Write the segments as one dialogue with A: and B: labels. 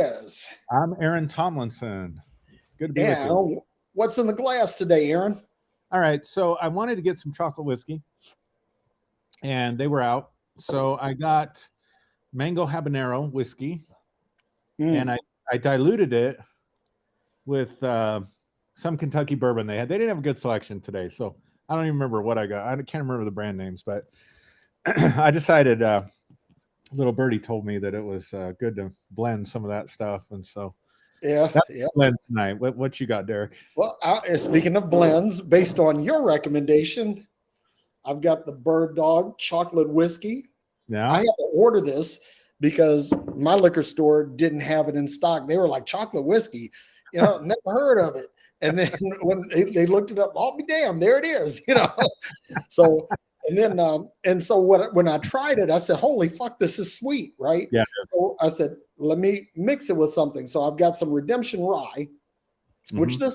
A: Yes.
B: I'm Aaron Tomlinson. Good to be with
A: Yeah.
B: you.
A: What's in the glass today, Aaron?
B: All right. So I wanted to get some chocolate whiskey, and they were out. So I got mango habanero whiskey, and
A: Mm.
B: I diluted it with some Kentucky bourbon they had. They didn't have a good selection today, so I don't even remember what I got. I can't remember the brand names, but I decided. Little birdie told me that it was good to blend some of that stuff, and so
A: Yeah.
B: that's
A: Yeah.
B: blend tonight. What you got, Derrick?
A: Well, speaking of blends, based on your recommendation, I've got the Bird Dog chocolate whiskey. I
B: Yeah.
A: had to order this because my liquor store didn't have it in stock. They were like, chocolate whiskey, never heard of it. And then when they looked it up, I'll be damned, there it is. So and so when I tried it, I said, "Holy fuck, this is sweet!" Right?
B: Yeah.
A: So I said, "Let me mix it with something." So I've got some Redemption Rye, which
B: Hmm.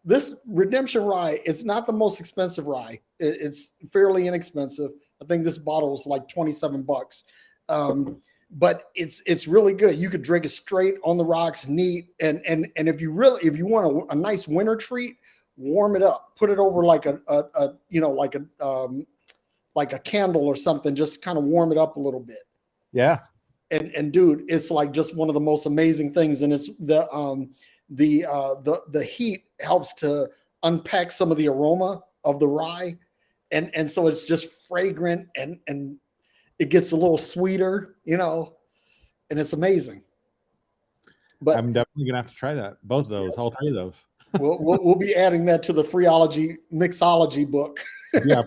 A: this Redemption Rye, it's not the most expensive rye. It's fairly inexpensive. I think this bottle is like $27. But it's really good. You could drink it straight on the rocks, neat. And if you want a nice winter treat, warm it up. Put it over like like a candle or something. Just kind of warm it up a little bit.
B: Yeah.
A: And dude, it's like just one of the most amazing things. And it's the heat helps to unpack some of the aroma of the rye, and so it's just fragrant and it gets a little sweeter, and it's amazing. But
B: I'm definitely gonna have to try that. Both of those, all three of those.
A: we'll be adding that to the Freology mixology book.
B: Yeah,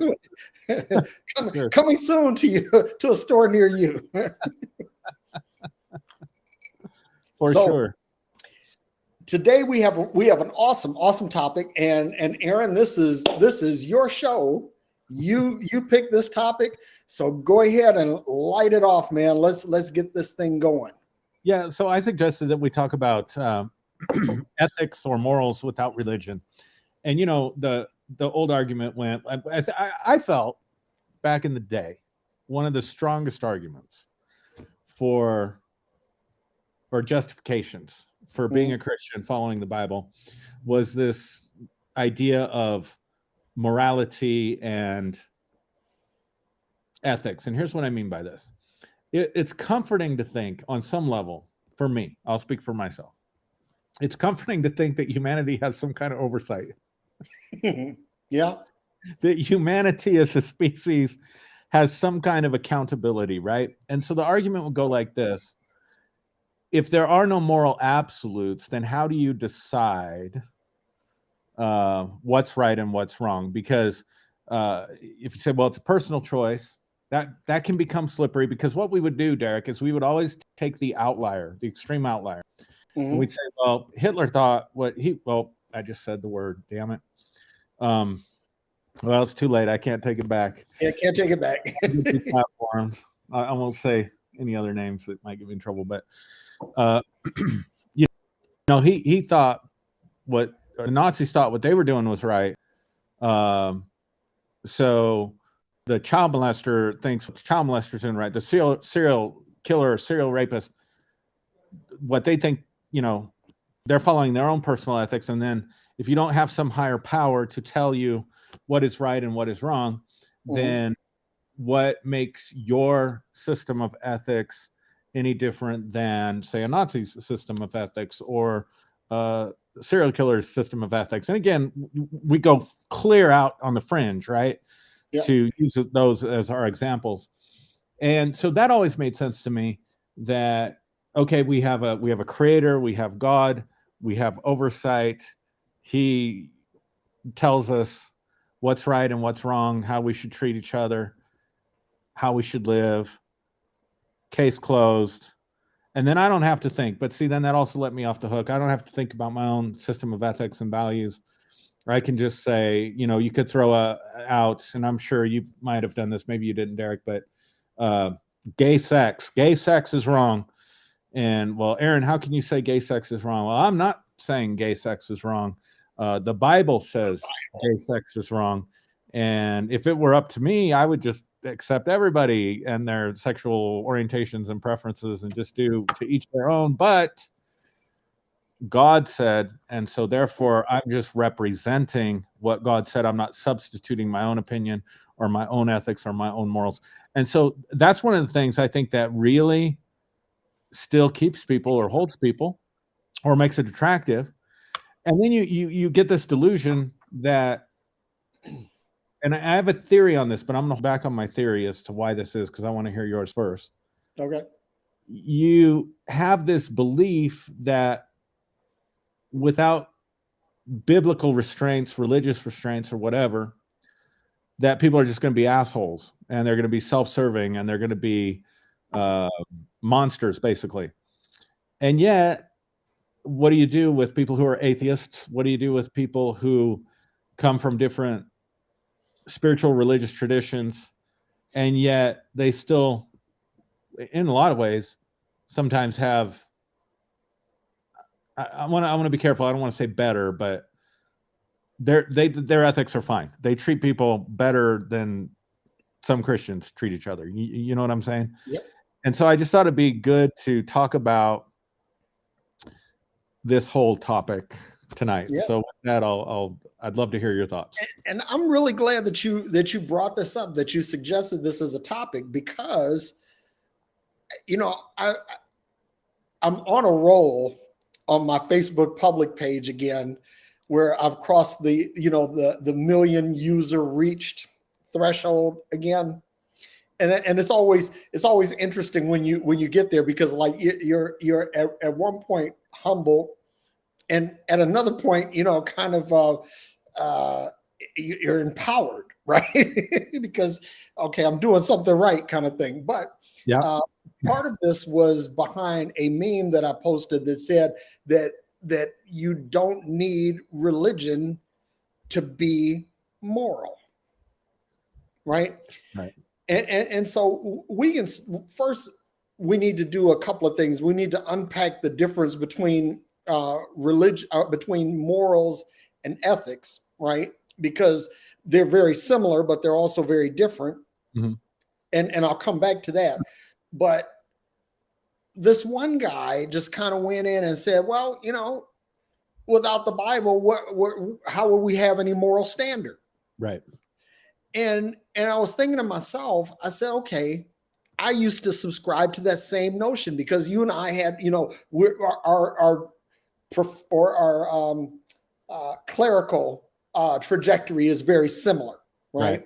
B: sure.
A: Coming soon to you, to a store near you.
B: For
A: So
B: sure.
A: today we have an awesome topic, and Aaron, this is your show. You pick this topic, so go ahead and light it off, man. Let's get this thing going.
B: Yeah. So I suggested that we talk about ethics or morals without religion, and the old argument went. I felt back in the day, one of the strongest arguments for or justifications for being
A: Mm,
B: a Christian, following the Bible, was this idea of morality and ethics. And here's what I mean by this: it's comforting to think, on some level, for me, I'll speak for myself. It's comforting to think that humanity has some kind of oversight,
A: yeah.
B: that humanity as a species has some kind of accountability, right? And so the argument would go like this: if there are no moral absolutes, then how do you decide what's right and what's wrong? Because if you say, well, it's a personal choice, that can become slippery. Because what we would do, Derrick, is we would always take the outlier, the extreme outlier, and
A: Hmm.
B: we'd say, well, Hitler thought well, I just said the word, damn it. Um, well, it's too late. I can't take it back.
A: Yeah, can't take it back.
B: Platform. I won't say any other names that might get me in trouble, but uh, you he thought what the Nazis thought what they were doing was right. Um, so the child molester thinks what the child molester's doing right. The serial killer, serial rapist, what they think, they're following their own personal ethics. And then if you don't have some higher power to tell you what is right and what is wrong,
A: Hmm.
B: then what makes your system of ethics any different than, say, a Nazi system of ethics or serial killer's system of ethics? And again, we go clear out on the fringe, right?
A: Yeah.
B: To use those as our examples. And so that always made sense to me, that okay, we have a creator, we have God, we have oversight. He tells us what's right and what's wrong, how we should treat each other, how we should live. Case closed. And then I don't have to think. But see, then that also let me off the hook. I don't have to think about my own system of ethics and values. Or I can just say, you could throw out, and I'm sure you might have done this. Maybe you didn't, Derrick, but uh, gay sex. Gay sex is wrong. And well, Aaron, how can you say gay sex is wrong? Well, I'm not saying gay sex is wrong. The Bible says gay sex is wrong. And if it were up to me, I would just accept everybody and their sexual orientations and preferences and just do to each their own. But God said, and so therefore I'm just representing what God said. I'm not substituting my own opinion or my own ethics or my own morals. And so that's one of the things I think that really still keeps people or holds people or makes it attractive. And then you get this delusion that, and I have a theory on this, but I'm going to back on my theory as to why this is, because I want to hear yours first.
A: Okay.
B: You have this belief that without biblical restraints, religious restraints, or whatever, that people are just going to be assholes and they're going to be self-serving and they're going to be monsters, basically. And yet, what do you do with people who are atheists? What do you do with people who come from different spiritual religious traditions, and yet they still, in a lot of ways, sometimes have, I want to be careful, I don't want to say better, but their ethics are fine. They treat people better than some Christians treat each other. You know what I'm saying?
A: Yep.
B: And so I just thought it'd be good to talk about this whole topic tonight. Yep. So with that, I'd love to hear your thoughts.
A: And I'm really glad that you brought this up, that you suggested this as a topic, because, you know, I'm on a roll on my Facebook public page again, where I've crossed the million user reached threshold again. And it's always interesting when you get there, because like you're at one point humble, and at another point, kind of you're empowered, right? Because, okay, I'm doing something right, kind of thing. But yeah, part of this was behind a meme that I posted that said that you don't need religion to be moral, right?
B: Right.
A: And so we need to do a couple of things. We need to unpack the difference between religion, between morals and ethics, right? Because they're very similar, but they're also very different.
B: Mm-hmm.
A: And I'll come back to that. But this one guy just kind of went in and said, well, without the Bible, how will we have any moral standard?
B: Right.
A: And I was thinking to myself, I said, okay, I used to subscribe to that same notion, because you and I had, our clerical trajectory is very similar, right?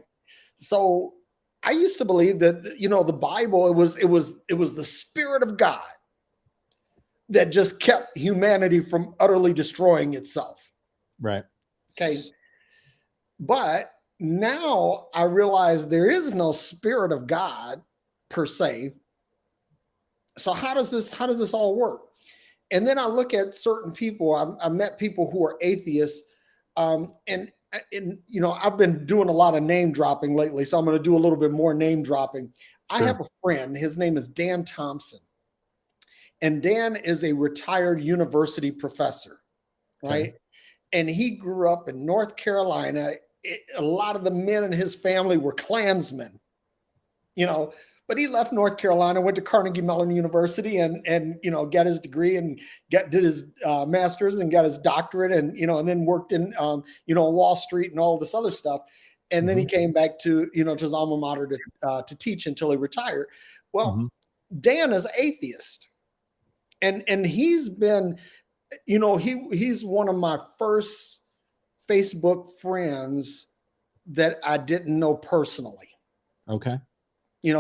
A: So I used to believe that, the Bible, it was the Spirit of God that just kept humanity from utterly destroying itself.
B: Right.
A: Okay. But now I realize there is no Spirit of God per se. So how does this all work? And then I look at certain people. I met people who are atheists, and I've been doing a lot of name dropping lately, so I'm going to do a little bit more name dropping. Sure. I have a friend. His name is Dan Thompson, and Dan is a retired university professor, right? Okay. And he grew up in North Carolina. A lot of the men in his family were Klansmen, but he left North Carolina, went to Carnegie Mellon University, and got his degree and did his master's and got his doctorate, and then worked in Wall Street and all this other stuff, and then he came back to to his alma mater to teach until he retired. Well, Dan is atheist, and he's been, he's one of my first Facebook friends that I didn't know personally.
B: Okay.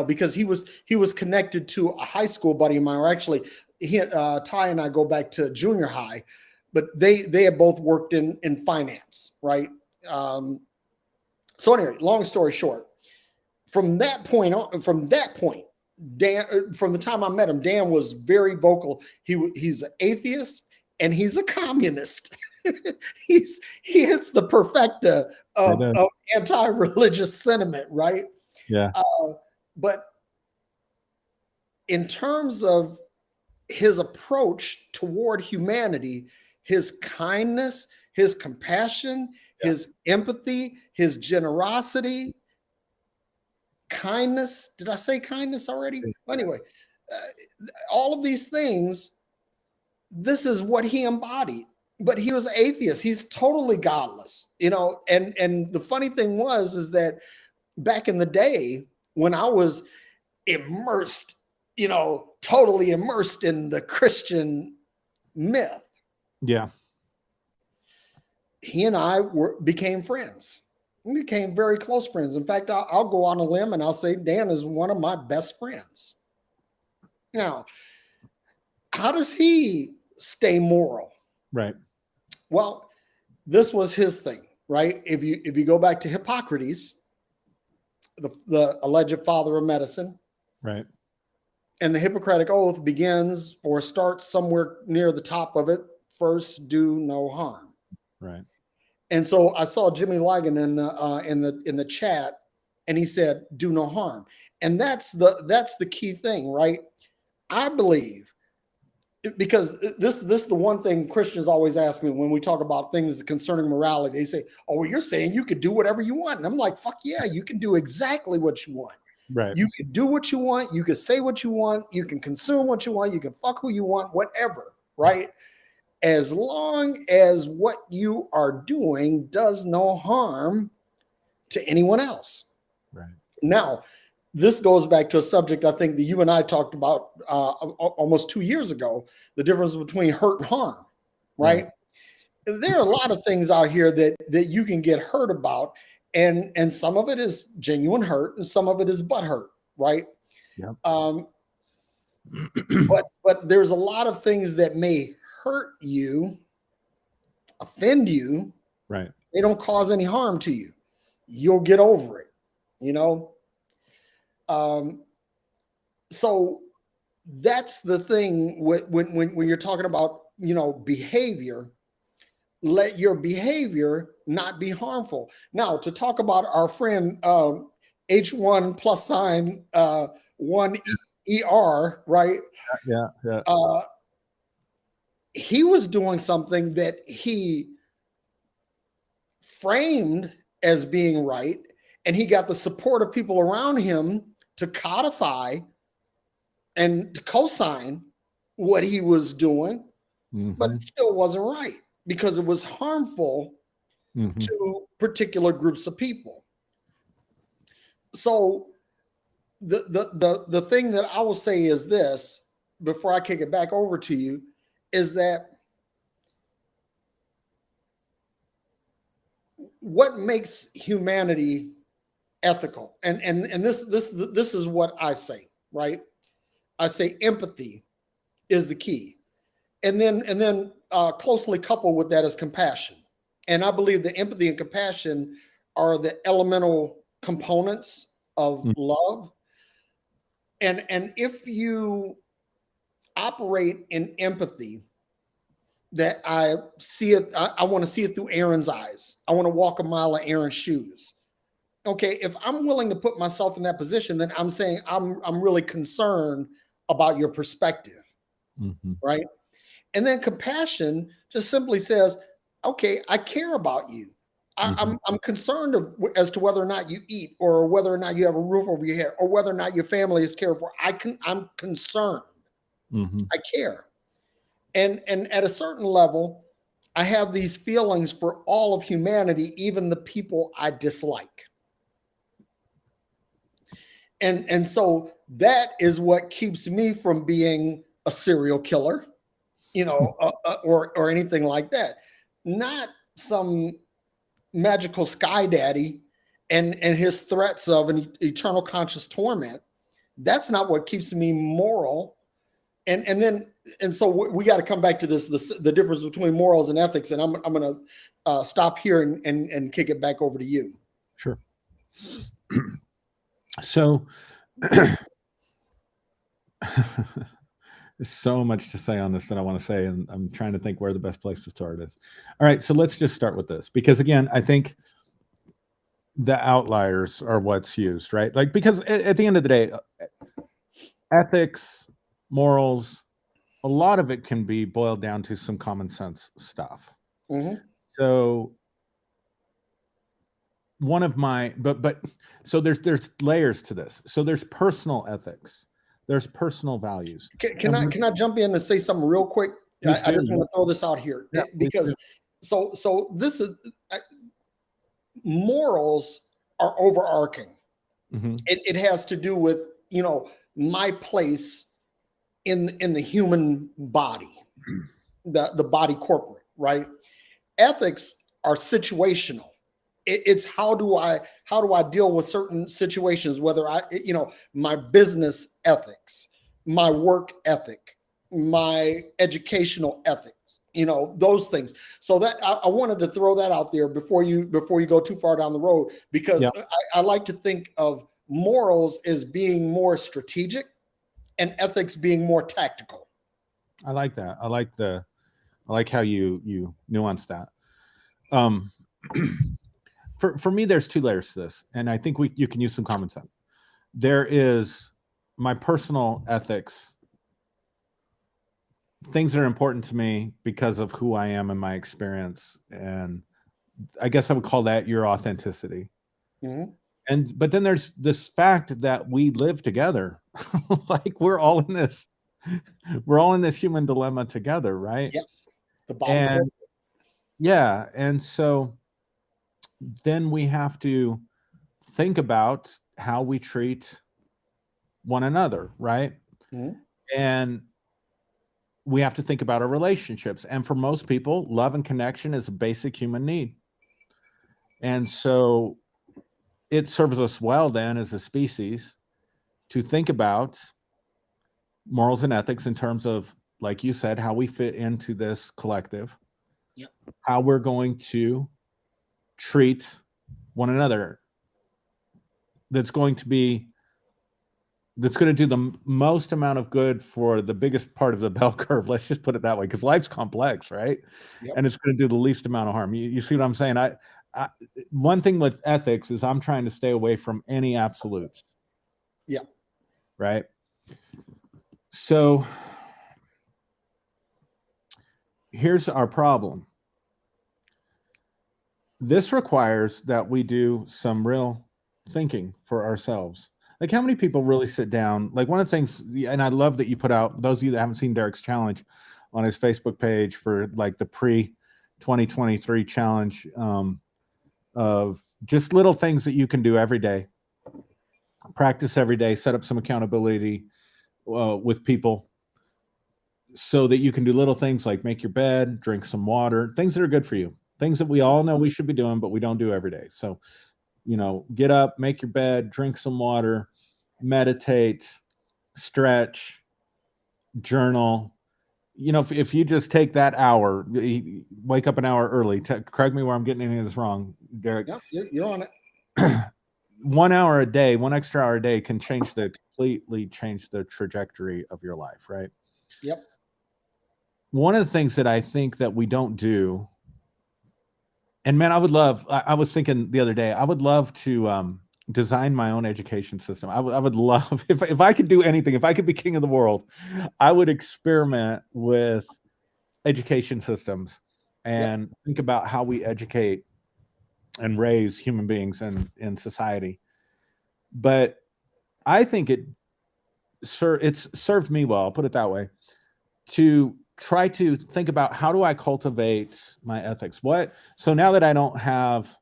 A: Because he was connected to a high school buddy of mine, or actually Ty and I go back to junior high, but they have both worked in finance, right? So anyway, long story short, from that point, Dan, from the time I met him, Dan was very vocal. He's an atheist and he's a communist. He hits the perfecta of anti-religious sentiment, right?
B: Yeah.
A: But in terms of his approach toward humanity, his kindness, his compassion, his empathy, his generosity, kindness. Did I say kindness already? Anyway, all of these things this is what he embodied. But he was atheist. He's totally godless, you know. And the funny thing is that back in the day when I was immersed, you know, totally immersed in the Christian myth,
B: Yeah.
A: he and I became friends. We became very close friends. In fact, I'll go on a limb and I'll say Dan is one of my best friends. Now, how does he stay moral?
B: Right.
A: Well, this was his thing, right? If you go back to Hippocrates, the alleged father of medicine,
B: right,
A: and the Hippocratic Oath begins or starts somewhere near the top of it. First, do no harm.
B: right.
A: And so I saw Jimmy Ligon in the chat, and he said, "Do no harm," and that's the key thing, right? I believe, because this is the one thing Christians always ask me when we talk about things concerning morality. They say, "Oh, well, you're saying you could do whatever you want," and I'm like, "Fuck yeah, you can do exactly what you want.
B: Right.
A: You can do what you want. You can say what you want. You can consume what you want. You can fuck who you want. Whatever, right? As long as what you are doing does no harm to anyone else."
B: Right.
A: Now, this goes back to a subject I think that you and I talked about almost 2 years ago, the difference between hurt and harm, right? There are a lot of things out here that you can get hurt about, and some of it is genuine hurt and some of it is butt hurt, right?
B: Yeah.
A: But there's a lot of things that may hurt you, offend you.
B: Right.
A: They don't cause any harm to you. You'll get over it, you know? So that's the thing when you're talking about, you know, behavior. Let your behavior not be harmful. Now, to talk about our friend H1 plus sign 1 ER, right?
B: Yeah.
A: He was doing something that he framed as being right, and he got the support of people around him to codify and to co-sign what he was doing, but it still wasn't right because it was harmful to particular groups of people. So the thing that I will say is this, before I kick it back over to you, is that what makes humanity ethical, and this is what I say, right? I say empathy is the key, and then closely coupled with that is compassion. And I believe that empathy and compassion are the elemental components of love. And if you operate in empathy, that I see it, I want to see it through Aaron's eyes. I want to walk a mile in Aaron's shoes. Okay, if I'm willing to put myself in that position, then I'm saying I'm really concerned about your perspective, right? And then compassion just simply says, okay, I care about you. I'm concerned as to whether or not you eat, or whether or not you have a roof over your head, or whether or not your family is cared for. I'm concerned. I care. And at a certain level, I have these feelings for all of humanity, even the people I dislike. And so that is what keeps me from being a serial killer, you know, or anything like that. Not some magical sky daddy and his threats of an eternal conscious torment. That's not what keeps me moral. And so we got to come back to the difference between morals and ethics. And I'm going to stop here and kick it back over to you.
B: Sure. So there's so much to say on this that I want to say, and I'm trying to think where the best place to start is. All right, so let's just start with this, because again, I think the outliers are what's used, right? Like, because at the end of the day, ethics, morals, a lot of it can be boiled down to some common sense stuff. So one of my, but so there's layers to this. So there's personal ethics, there's personal values.
A: Can I jump in and say something real quick?
B: Please
A: I
B: do.
A: just want to throw this out here
B: Yeah, please
A: because
B: do.
A: so this is morals are overarching.
B: Mhm.
A: It has to do with, my place in the human body, the body corporate, right? Ethics are situational. It's how do I deal with certain situations, whether my business ethics, my work ethic, my educational ethics, those things. So that I wanted to throw that out there before you go too far down the road, because
B: Yeah,
A: I like to think of morals as being more strategic and ethics being more tactical.
B: I like that. I like how you nuance that. Um, for me, there's two layers to this, and I think you can use some common sense. There is my personal ethics, things that are important to me because of who I am and my experience, and I guess I would call that your authenticity.
A: Mhm.
B: And but then there's this fact that we live together, like we're all in this human dilemma together, right?
A: Yeah, the body
B: And
A: corporate.
B: yeah, and so then we have to think about how we treat one another, right?
A: Mhm.
B: And we have to think about our relationships. And for most people, love and connection is a basic human need. And so it serves us well then as a species to think about morals and ethics in terms of, like you said, how we fit into this collective,
A: Yeah.
B: how we're going to treat one another. That's going to be that's going to do the most amount of good for the biggest part of the bell curve. Let's just put it that way, because life's complex, right?
A: Yep.
B: And it's going to do the least amount of harm. You see what I'm saying? I one thing with ethics is I'm trying to stay away from any absolutes,
A: Yeah.
B: right? So here's our problem. This requires that we do some real thinking for ourselves. Like, how many people really sit down? Like, one of the things, and I love that you put out, those of you that haven't seen Derrick's challenge on his Facebook page for like the pre 2023 challenge, of just little things that you can do every day, practice every day, set up some accountability with people so that you can do little things like make your bed, drink some water, things that are good for you, things that we all know we should be doing, but we don't do every day. So, get up, make your bed, drink some water, meditate, stretch, journal. If you just take that hour, wake up an hour early. Correct me where I'm getting any of this wrong, Derrick.
A: Yeah. You're on it.
B: 1 hour a day, one extra hour a day can completely change the trajectory of your life, right?
A: Yep.
B: One of the things that I think that we don't do, and man, I was thinking the other day, I would love to design my own education system. I would love, if I could do anything, if I could be king of the world, I would experiment with education systems
A: Yep.
B: and think about how we educate and raise human beings in society. But I think it's served me well, I'll put it that way, to try to think about how do I cultivate my ethics. So now that I don't have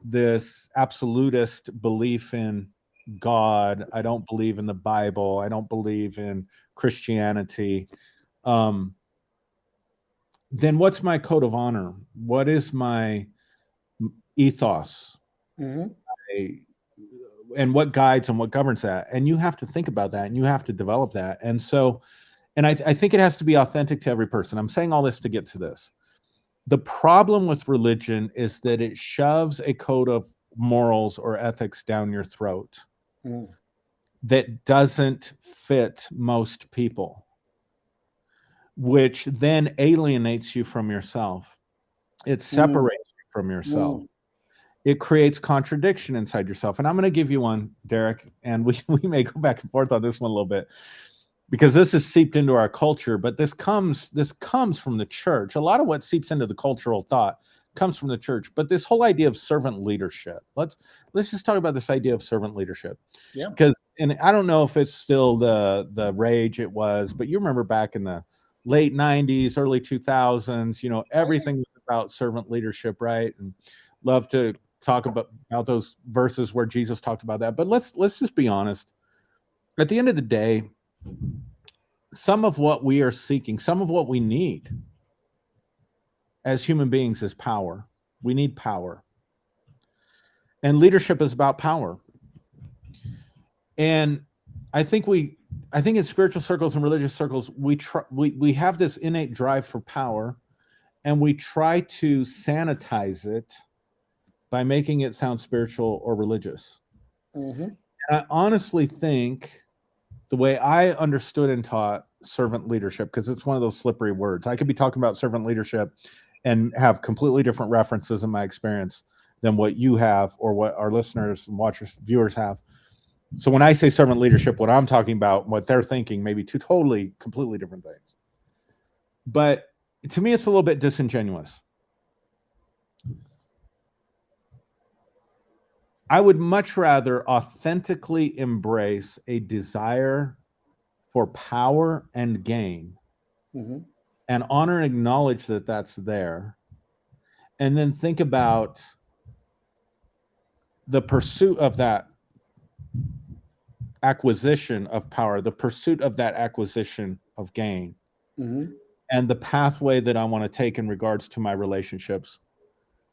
B: this absolutist belief in God, I don't believe in the Bible, I don't believe in Christianity, then what's my code of honor? What is my ethos?
A: Hmm.
B: And what guides and what governs that? And you have to think about that and you have to develop that. And so, and I think it has to be authentic to every person. I'm saying all this to get to this. The problem with religion is that it shoves a code of morals or ethics down your throat
A: Mm.
B: that doesn't fit most people, which then alienates you from yourself. It
A: Mm.
B: separates you from yourself.
A: Mm.
B: It creates contradiction inside yourself. And I'm going to give you one, Derrick, and we may go back and forth on this one a little bit because this is seeped into our culture, but this comes from the church. A lot of what seeps into the cultural thought comes from the church, but this whole idea of servant leadership. Let's just talk about this idea of servant leadership.
A: Yeah.
B: Because, and I don't know if it's still the rage it was, but you remember back in the late 90s, early 2000s, everything was about servant leadership, right? And love to talk about those verses where Jesus talked about that. But let's just be honest. At the end of the day, some of what we are seeking, some of what we need as human beings is power. We need power. And leadership is about power. And I think in spiritual circles and religious circles, we have this innate drive for power, and we try to sanitize it by making it sound spiritual or religious.
A: Mm-hmm.
B: And I honestly think the way I understood and taught servant leadership, because it's one of those slippery words. I could be talking about servant leadership and have completely different references in my experience than what you have or what our listeners and watchers, viewers have. So when I say servant leadership, what I'm talking about, what they're thinking, maybe two totally, completely different things. But to me, it's a little bit disingenuous. I would much rather authentically embrace a desire for power and gain,
A: Mm-hmm.
B: and honor and acknowledge that that's there, and then think about the pursuit of that acquisition of power, the pursuit of that acquisition of gain,
A: Mm-hmm.
B: and the pathway that I want to take in regards to my relationships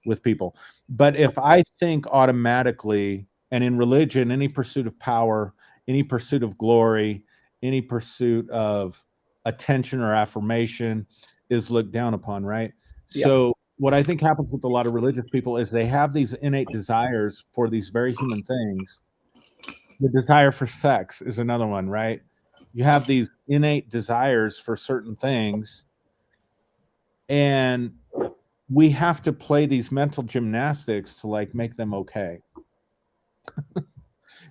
B: with people. But if I think automatically, and in religion, any pursuit of power, any pursuit of glory, any pursuit of attention or affirmation is looked down upon, right?
A: Yeah.
B: So what I think happens with a lot of religious people is they have these innate desires for these very human things. The desire for sex is another one, right? You have these innate desires for certain things, and we have to play these mental gymnastics to like make them okay.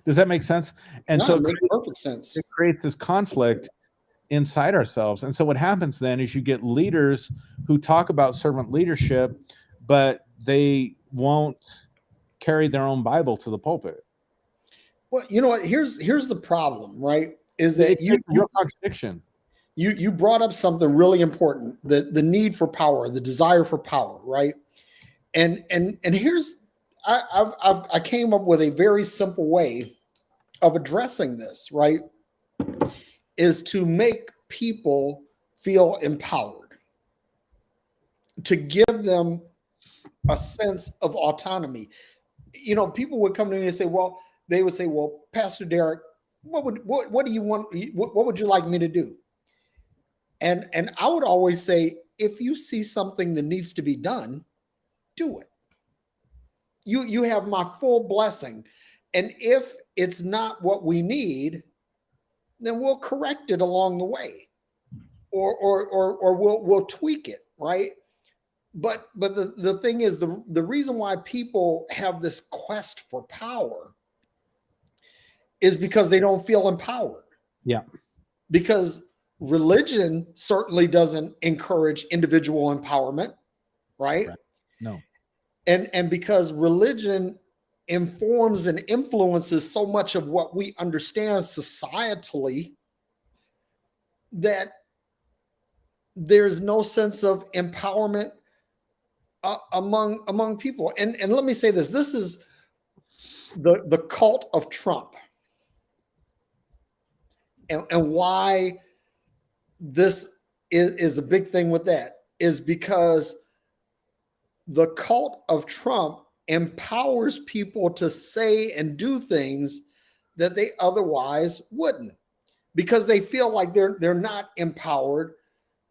B: Does that make sense? And
A: No,
B: so
A: it makes perfect sense.
B: it creates this conflict inside ourselves. And so what happens then is you get leaders who talk about servant leadership, but they won't carry their own Bible to the pulpit.
A: Well, you know what? Here's the problem, right? Is that
B: It's a real contradiction.
A: you brought up something really important: the need for power, the desire for power, right? And here's I came up with a very simple way of addressing this, right? Is to make people feel empowered, to give them a sense of autonomy. People would come to me and say, well, they would say, well, Pastor Derrick, what do you want? What would you like me to do? And I would always say, if you see something that needs to be done, do it. You have my full blessing. And if it's not what we need, then we'll correct it along the way. Or we'll tweak it, right? But the thing is, the reason why people have this quest for power is because they don't feel empowered.
B: Yeah.
A: Because religion certainly doesn't encourage individual empowerment, right?
B: No.
A: And because religion informs and influences so much of what we understand societally, that there's no sense of empowerment among people. And let me say this: this is the cult of Trump, and why this is a big thing with that is because the cult of Trump empowers people to say and do things that they otherwise wouldn't, because they feel like they're not empowered.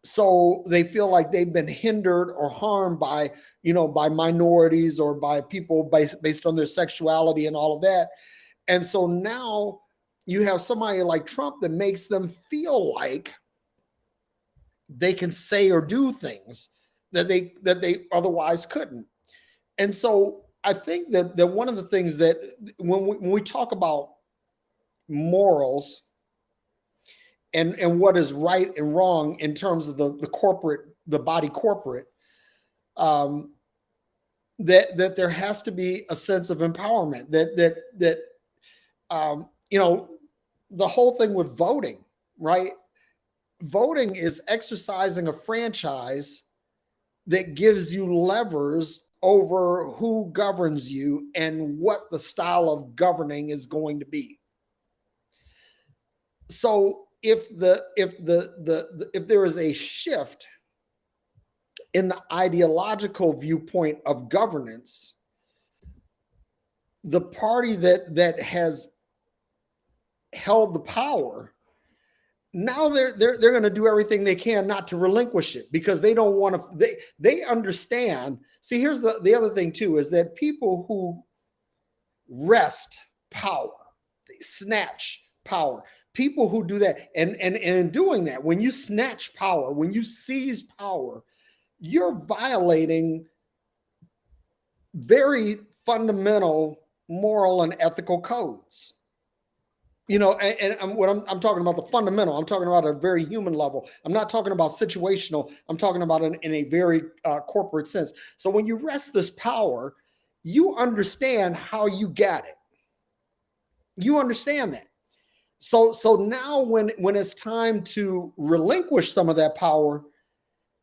A: So they feel like they've been hindered or harmed by minorities or by people based on their sexuality and all of that. And so now you have somebody like Trump that makes them feel like they can say or do things that they otherwise couldn't. And so I think that one of the things that when we talk about morals and what is right and wrong in terms of the body corporate, that there has to be a sense of empowerment, that the whole thing with voting, right? voting is exercising a franchise that gives you levers over who governs you and what the style of governing is going to be. So if there is a shift in the ideological viewpoint of governance, the party that has held the power, now they're going to do everything they can not to relinquish it, because they don't want to. They understand. See, here's the other thing too, is that people who wrest power, they snatch power. People who do that, and in doing that, when you snatch power, when you seize power, you're violating very fundamental moral and ethical codes. You know, and what I'm talking about, the fundamental, I'm talking about a very human level. I'm not talking about situational. I'm talking about in a very corporate sense. So when you wrest this power, you understand how you got it. You understand that. So now when it's time to relinquish some of that power,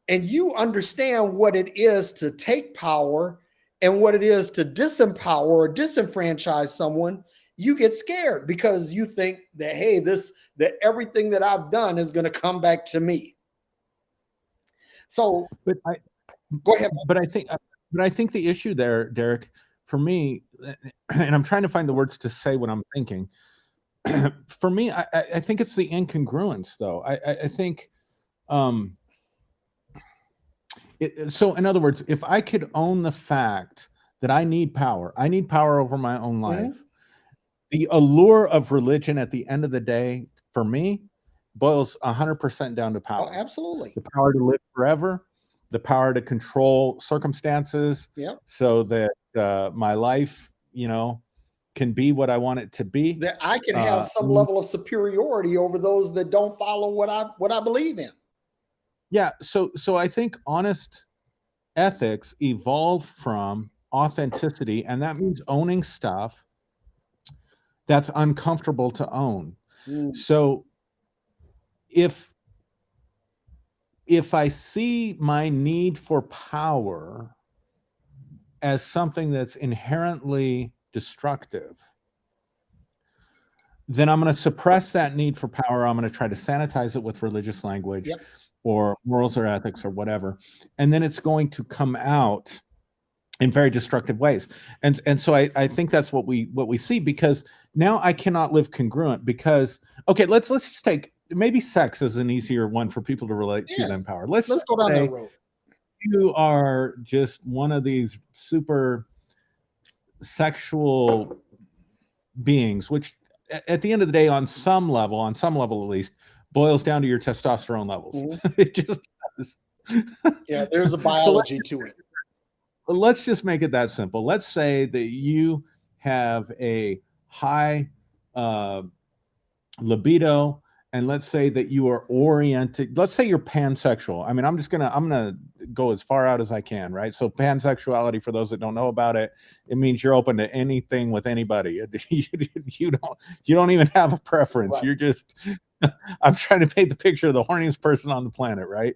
A: and you understand what it is to take power and what it is to disempower or disenfranchise someone, you get scared, because you think that, hey, that everything that I've done is going to come back to me. So, go ahead.
B: But I think the issue there, Derrick, for me, and I'm trying to find the words to say what I'm thinking. For me, I think it's the incongruence, though. I think, so in other words, if I could own the fact that I need power over my own life, mm-hmm. The allure of religion at the end of the day, for me, boils 100% down to power.
A: Oh, absolutely.
B: The power to live forever, the power to control circumstances,
A: yep.
B: So that my life, can be what I want it to be.
A: That I can have some level of superiority over those that don't follow what I believe in.
B: Yeah. So I think honest ethics evolved from authenticity, and that means owning stuff that's uncomfortable to own. Mm. So if I see my need for power as something that's inherently destructive, then I'm going to suppress that need for power. I'm going to try to sanitize it with religious language, yep. or morals or ethics or whatever. And then it's going to come out in very destructive ways. And so I think that's what we see, because now I cannot live congruent, because, okay, let's just take, maybe sex is an easier one for people to relate to than power. Let's
A: go down that road.
B: You are just one of these super sexual beings, which at the end of the day, on some level at least, boils down to your testosterone levels. Mm-hmm. It just does.
A: Yeah, there's a biology to it.
B: Let's just make it that simple. Let's say that you have a high libido, and let's say that you are oriented. Let's say you're pansexual. I mean, I'm gonna go as far out as I can, right? So pansexuality, for those that don't know about it, it means you're open to anything with anybody. You don't even have a preference. Right. You're just. I'm trying to paint the picture of the horniest person on the planet, right?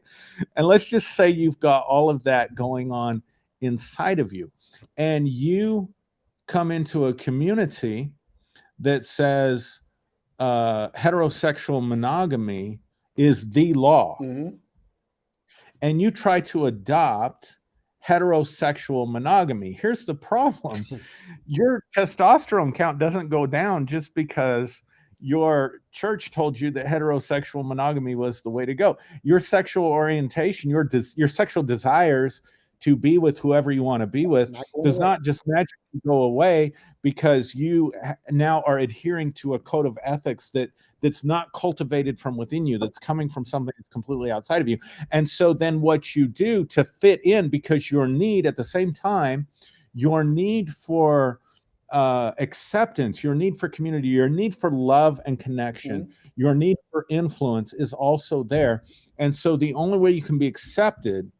B: And let's just say you've got all of that going on inside of you, and you come into a community that says heterosexual monogamy is the law, mm-hmm. and you try to adopt heterosexual monogamy. Here's the problem. Your testosterone count doesn't go down just because your church told you that heterosexual monogamy was the way to go. Your sexual orientation, your sexual desires to be with whoever you want to be with does not just magically go away because you now are adhering to a code of ethics that's not cultivated from within you, that's coming from something that's completely outside of you. And so then what you do to fit in, because your need at the same time, your need for acceptance, your need for community, your need for love and connection, mm-hmm. your need for influence is also there. And so the only way you can be accepted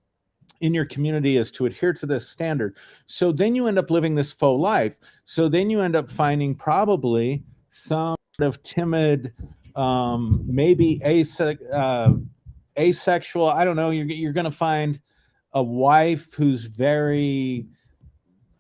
B: in your community is to adhere to this standard. So then you end up living this faux life. So then you end up finding probably some of timid maybe asexual. I don't know. You're going to find a wife who's very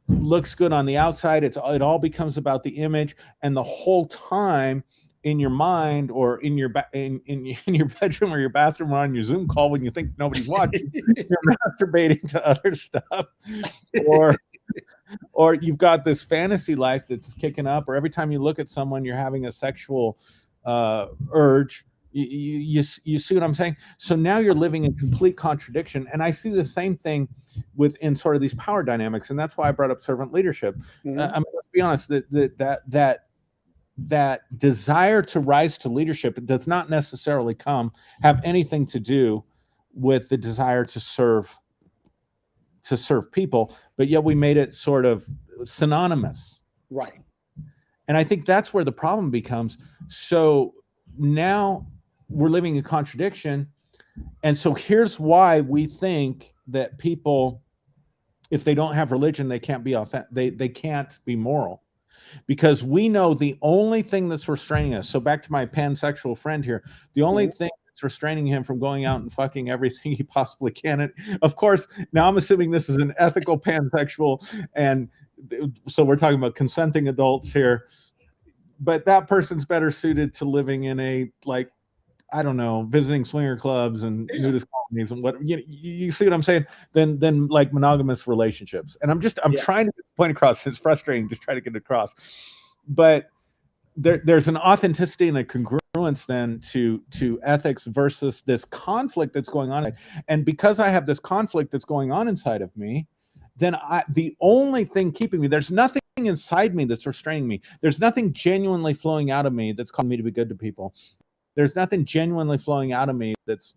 B: looks good on the outside. It all becomes about the image, and the whole time in your mind or in your in your bedroom or your bathroom or on your Zoom call when you think nobody's watching, you're masturbating to other stuff, or or you've got this fantasy life that's kicking up, or every time you look at someone, you're having a sexual urge. You see what I'm saying? So now you're living in complete contradiction. And I see the same thing within sort of these power dynamics. And that's why I brought up servant leadership.
A: Mm-hmm.
B: I mean, let's be honest, that desire to rise to leadership, it does not necessarily have anything to do with the desire to serve people, but yet we made it sort of synonymous.
A: Right.
B: And I think that's where the problem becomes. So now we're living in contradiction. And so here's why we think that people, if they don't have religion, they can't be authentic, they can't be moral. Because we know the only thing that's restraining us. So back to my pansexual friend here, the only thing that's restraining him from going out and fucking everything he possibly can. And of course, now I'm assuming this is an ethical pansexual, and so we're talking about consenting adults here. But that person's better suited to living in a, like, I don't know, visiting swinger clubs and nudist colonies and what, you see what I'm saying? Than like monogamous relationships. And I'm trying to point across. It's frustrating just trying to get it across. But there's an authenticity and a congruence then to ethics versus this conflict that's going on. And because I have this conflict that's going on inside of me, then the only thing keeping me, there's nothing inside me that's restraining me. There's nothing genuinely flowing out of me that's causing me to be good to people. There's nothing genuinely flowing out of me that's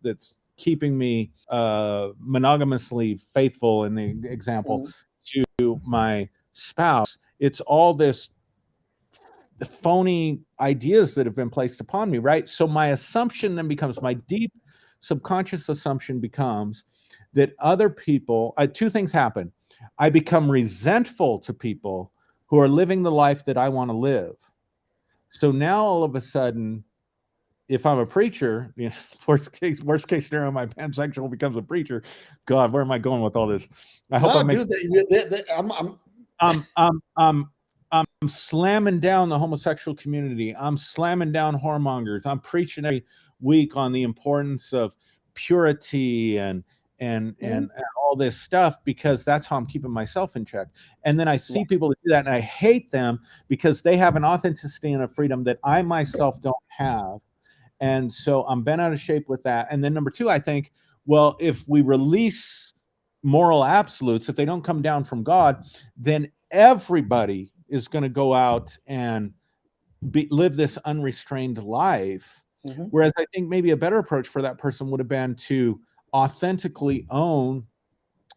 B: keeping me monogamously faithful, in the example, to my spouse. It's all this phony ideas that have been placed upon me, right? So my assumption then becomes, my deep subconscious assumption becomes that other people, two things happen. I become resentful to people who are living the life that I want to live. So now all of a sudden, if I'm a preacher, worst case scenario, my pansexual becomes a preacher. God, where am I going with all this? I hope I'm slamming down the homosexual community. I'm slamming down whoremongers. I'm preaching every week on the importance of purity and all this stuff, because that's how I'm keeping myself in check. And then I see people that do that, and I hate them because they have an authenticity and a freedom that I myself don't have. And so I'm bent out of shape with that. And then number two, I think, well, if we release moral absolutes, if they don't come down from God, then everybody is going to go out and live this unrestrained life. Mm-hmm. Whereas I think maybe a better approach for that person would have been to authentically own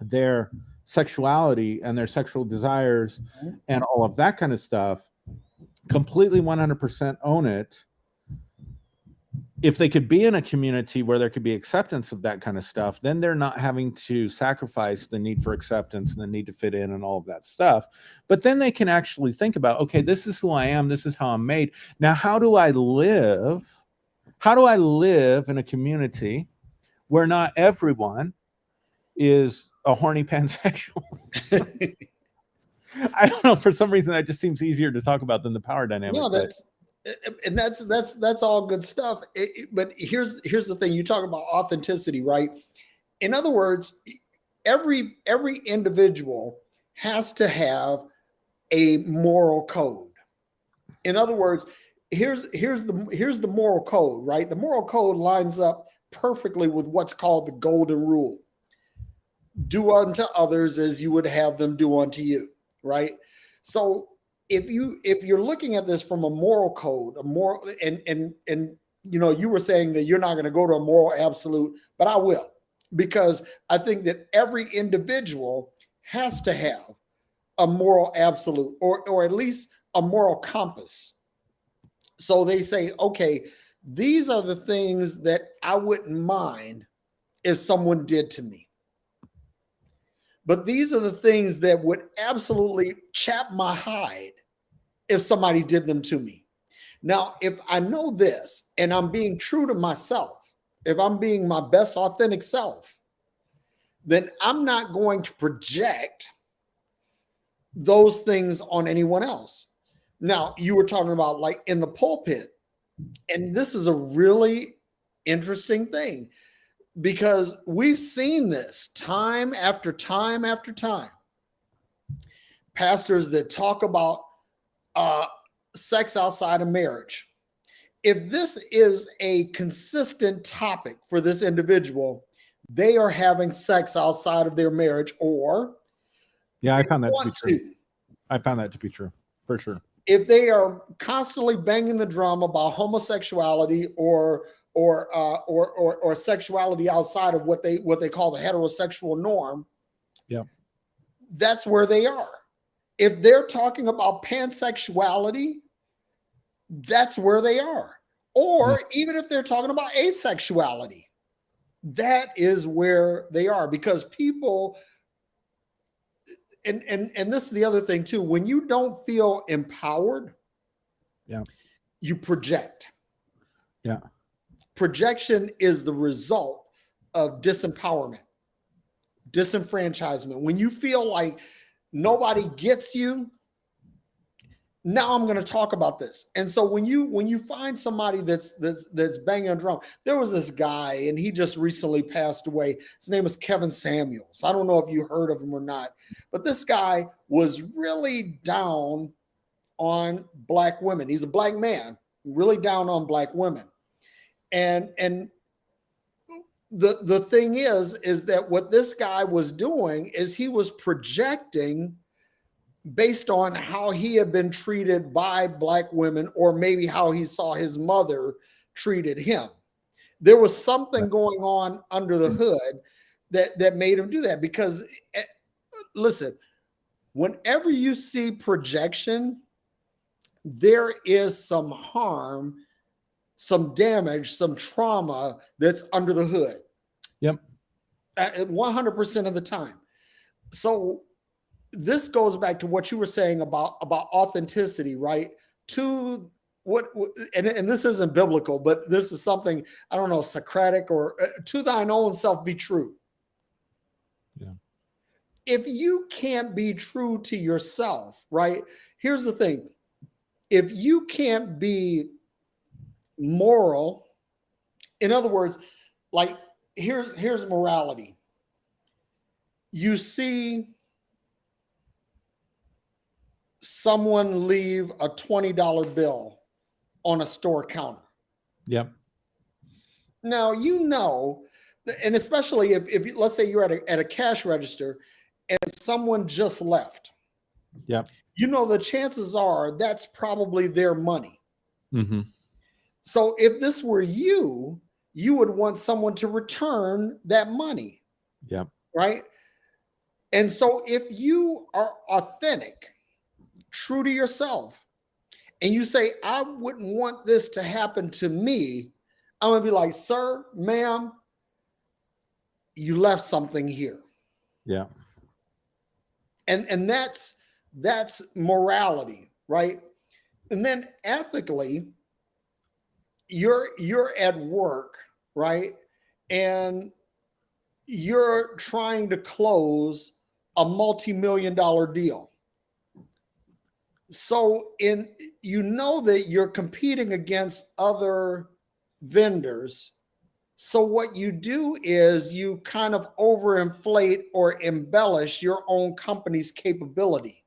B: their sexuality and their sexual desires and all of that kind of stuff, completely 100% own it. If they could be in a community where there could be acceptance of that kind of stuff, then they're not having to sacrifice the need for acceptance and the need to fit in and all of that stuff. But then they can actually think about, okay, this is who I am. This is how I'm made. Now, how do I live? How do I live in a community where not everyone is a horny pansexual? I don't know. For some reason, that just seems easier to talk about than the power dynamic.
A: No, that's all good stuff. But here's the thing: you talk about authenticity, right? In other words, every individual has to have a moral code. In other words, here's the moral code, right? The moral code lines up perfectly with what's called the golden rule: do unto others as you would have them do unto you, right? So if you're looking at this from a moral code, a moral, and you were saying that you're not going to go to a moral absolute, but I will, because I think that every individual has to have a moral absolute, or at least a moral compass. So they say, okay, these are the things that I wouldn't mind if someone did to me. But these are the things that would absolutely chap my hide if somebody did them to me. Now, if I know this and I'm being true to myself, if I'm being my best authentic self, then I'm not going to project those things on anyone else. Now, you were talking about like in the pulpit, and this is a really interesting thing because we've seen this time after time after time. Pastors that talk about sex outside of marriage. If this is a consistent topic for this individual, they are having sex outside of their marriage, or
B: yeah, I found that to be true. I found that to be true for sure.
A: If they are constantly banging the drum about homosexuality or sexuality outside of what they call the heterosexual norm,
B: yeah,
A: that's where they are. If they're talking about pansexuality, that's where they are. Or even if they're talking about asexuality, that is where they are. Because people, and this is the other thing too, when you don't feel empowered,
B: yeah,
A: you project.
B: Yeah.
A: Projection is the result of disempowerment, disenfranchisement. When you feel like nobody gets you, now I'm going to talk about this. And so when you find somebody that's banging a drum, there was this guy and he just recently passed away. His name is Kevin Samuels. I don't know if you heard of him or not, but this guy was really down on Black women. He's a Black man, really down on Black women. And the thing is that what this guy was doing is he was projecting based on how he had been treated by Black women, or maybe how he saw his mother treated him. There was something going on under the hood that made him do that. Because listen, whenever you see projection, there is some harm, some damage, some trauma that's under the hood.
B: Yep.
A: 100% of the time. So this goes back to what you were saying about authenticity, right? To what, and this isn't biblical, but this is something, I don't know, Socratic, or to thine own self be true.
B: Yeah.
A: If you can't be true to yourself, right? Here's the thing. If you can't be moral, in other words, like here's morality. You see someone leave a $20 bill on a store counter.
B: Yep.
A: Now, you know, and especially if let's say you're at a cash register and someone just left.
B: Yep.
A: You know, the chances are that's probably their money.
B: Mm-hmm.
A: So if this were you, you would want someone to return that money.
B: Yep.
A: Right? And so if you are authentic, true to yourself, and you say, I wouldn't want this to happen to me, I'm going to be like, sir, ma'am, you left something here.
B: Yeah.
A: And that's morality, right? And then ethically, you're at work, right? And you're trying to close a multi-million-dollar deal. So you know that you're competing against other vendors. So what you do is you kind of overinflate or embellish your own company's capability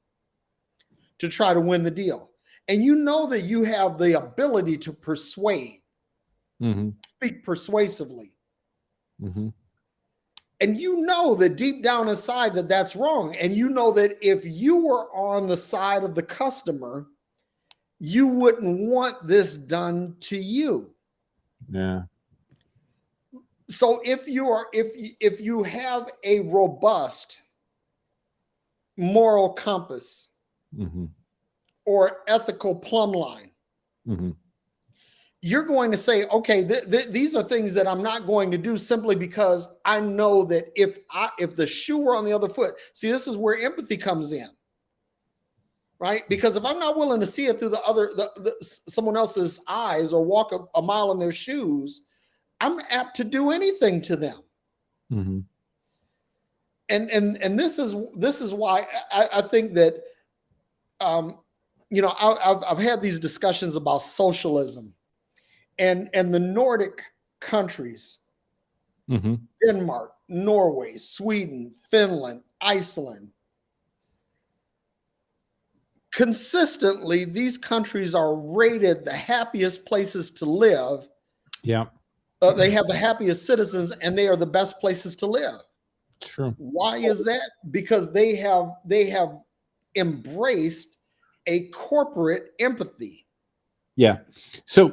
A: to try to win the deal. And you know that you have the ability to persuade, speak persuasively.
B: Mm-hmm.
A: And you know that deep down inside that that's wrong. And you know that if you were on the side of the customer, you wouldn't want this done to you.
B: Yeah.
A: So if you have a robust moral compass or ethical plumb line, you're going to say, okay, these are things that I'm not going to do simply because I know that if the shoe were on the other foot. See, this is where empathy comes in. right? Because if I'm not willing to see it through someone else's eyes or walk a mile in their shoes, I'm apt to do anything to them.
B: Mm-hmm.
A: And this is why I think that I've had these discussions about socialism and the Nordic countries,
B: Mm-hmm.
A: Denmark, Norway, Sweden, Finland, Iceland. Consistently, these countries are rated the happiest places to live.
B: Yeah.
A: They have the happiest citizens, and they are the best places to live.
B: True.
A: Why is that? Because they have embraced a corporate empathy.
B: Yeah. So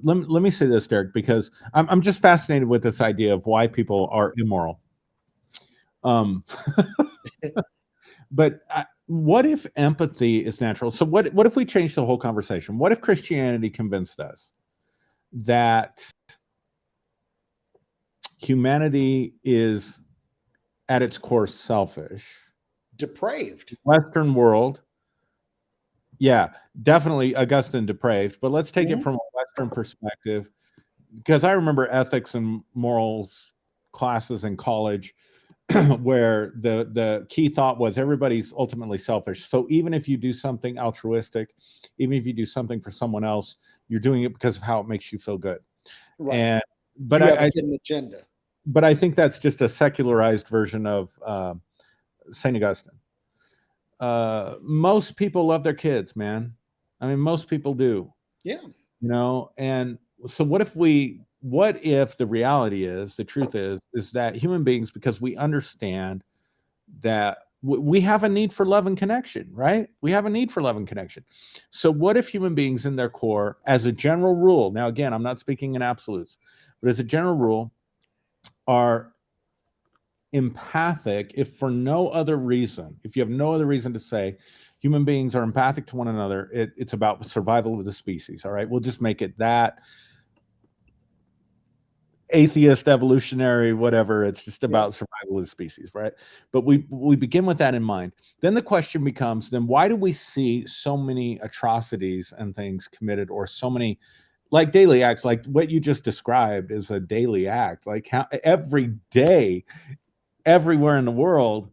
B: let me say this, Derrick, because I'm just fascinated with this idea of why people are immoral. But what if empathy is natural? So what if we change the whole conversation? What if Christianity convinced us that humanity is at its core selfish,
A: Depraved?
B: Western world? Yeah, definitely Augustine depraved, but let's take it from a Western perspective, because I remember ethics and morals classes in college where the key thought was everybody's ultimately selfish. So even if you do something altruistic, even if you do something for someone else, you're doing it because of how it makes you feel good.
A: Right.
B: And but
A: you have a hidden agenda.
B: But I think that's just a secularized version of St. Augustine. Most people love their kids, man. I mean, most people do.
A: Yeah.
B: And so what if the reality is, the truth is that human beings, because we understand that we have a need for love and connection, right? We have a need for love and connection. So what if human beings in their core, as a general rule, now again, I'm not speaking in absolutes, but as a general rule, are empathic, if for no other reason, if you have no other reason to say human beings are empathic to one another, it's about survival of the species. All right, we'll just make it that atheist, evolutionary, whatever. It's just about survival of the species, right? But we begin with that in mind. Then the question becomes, then why do we see so many atrocities and things committed, or so many like daily acts, like what you just described is a daily act, like how every day, everywhere in the world,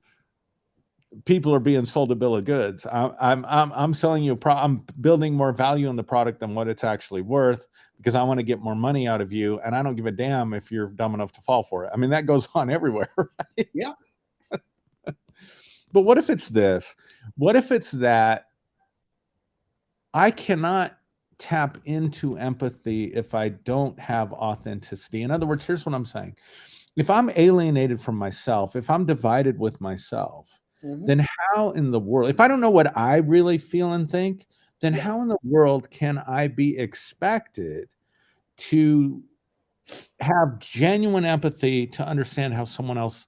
B: people are being sold a bill of goods. I'm selling you I'm building more value in the product than what it's actually worth, because I want to get more money out of you, and I don't give a damn if you're dumb enough to fall for it. I mean, that goes on everywhere, right?
A: Yeah.
B: But what if it's this? What if it's that I cannot tap into empathy if I don't have authenticity? In other words, here's what I'm saying. If I'm alienated from myself, if I'm divided with myself, then how in the world, if I don't know what I really feel and think, then how in the world can I be expected to have genuine empathy to understand how someone else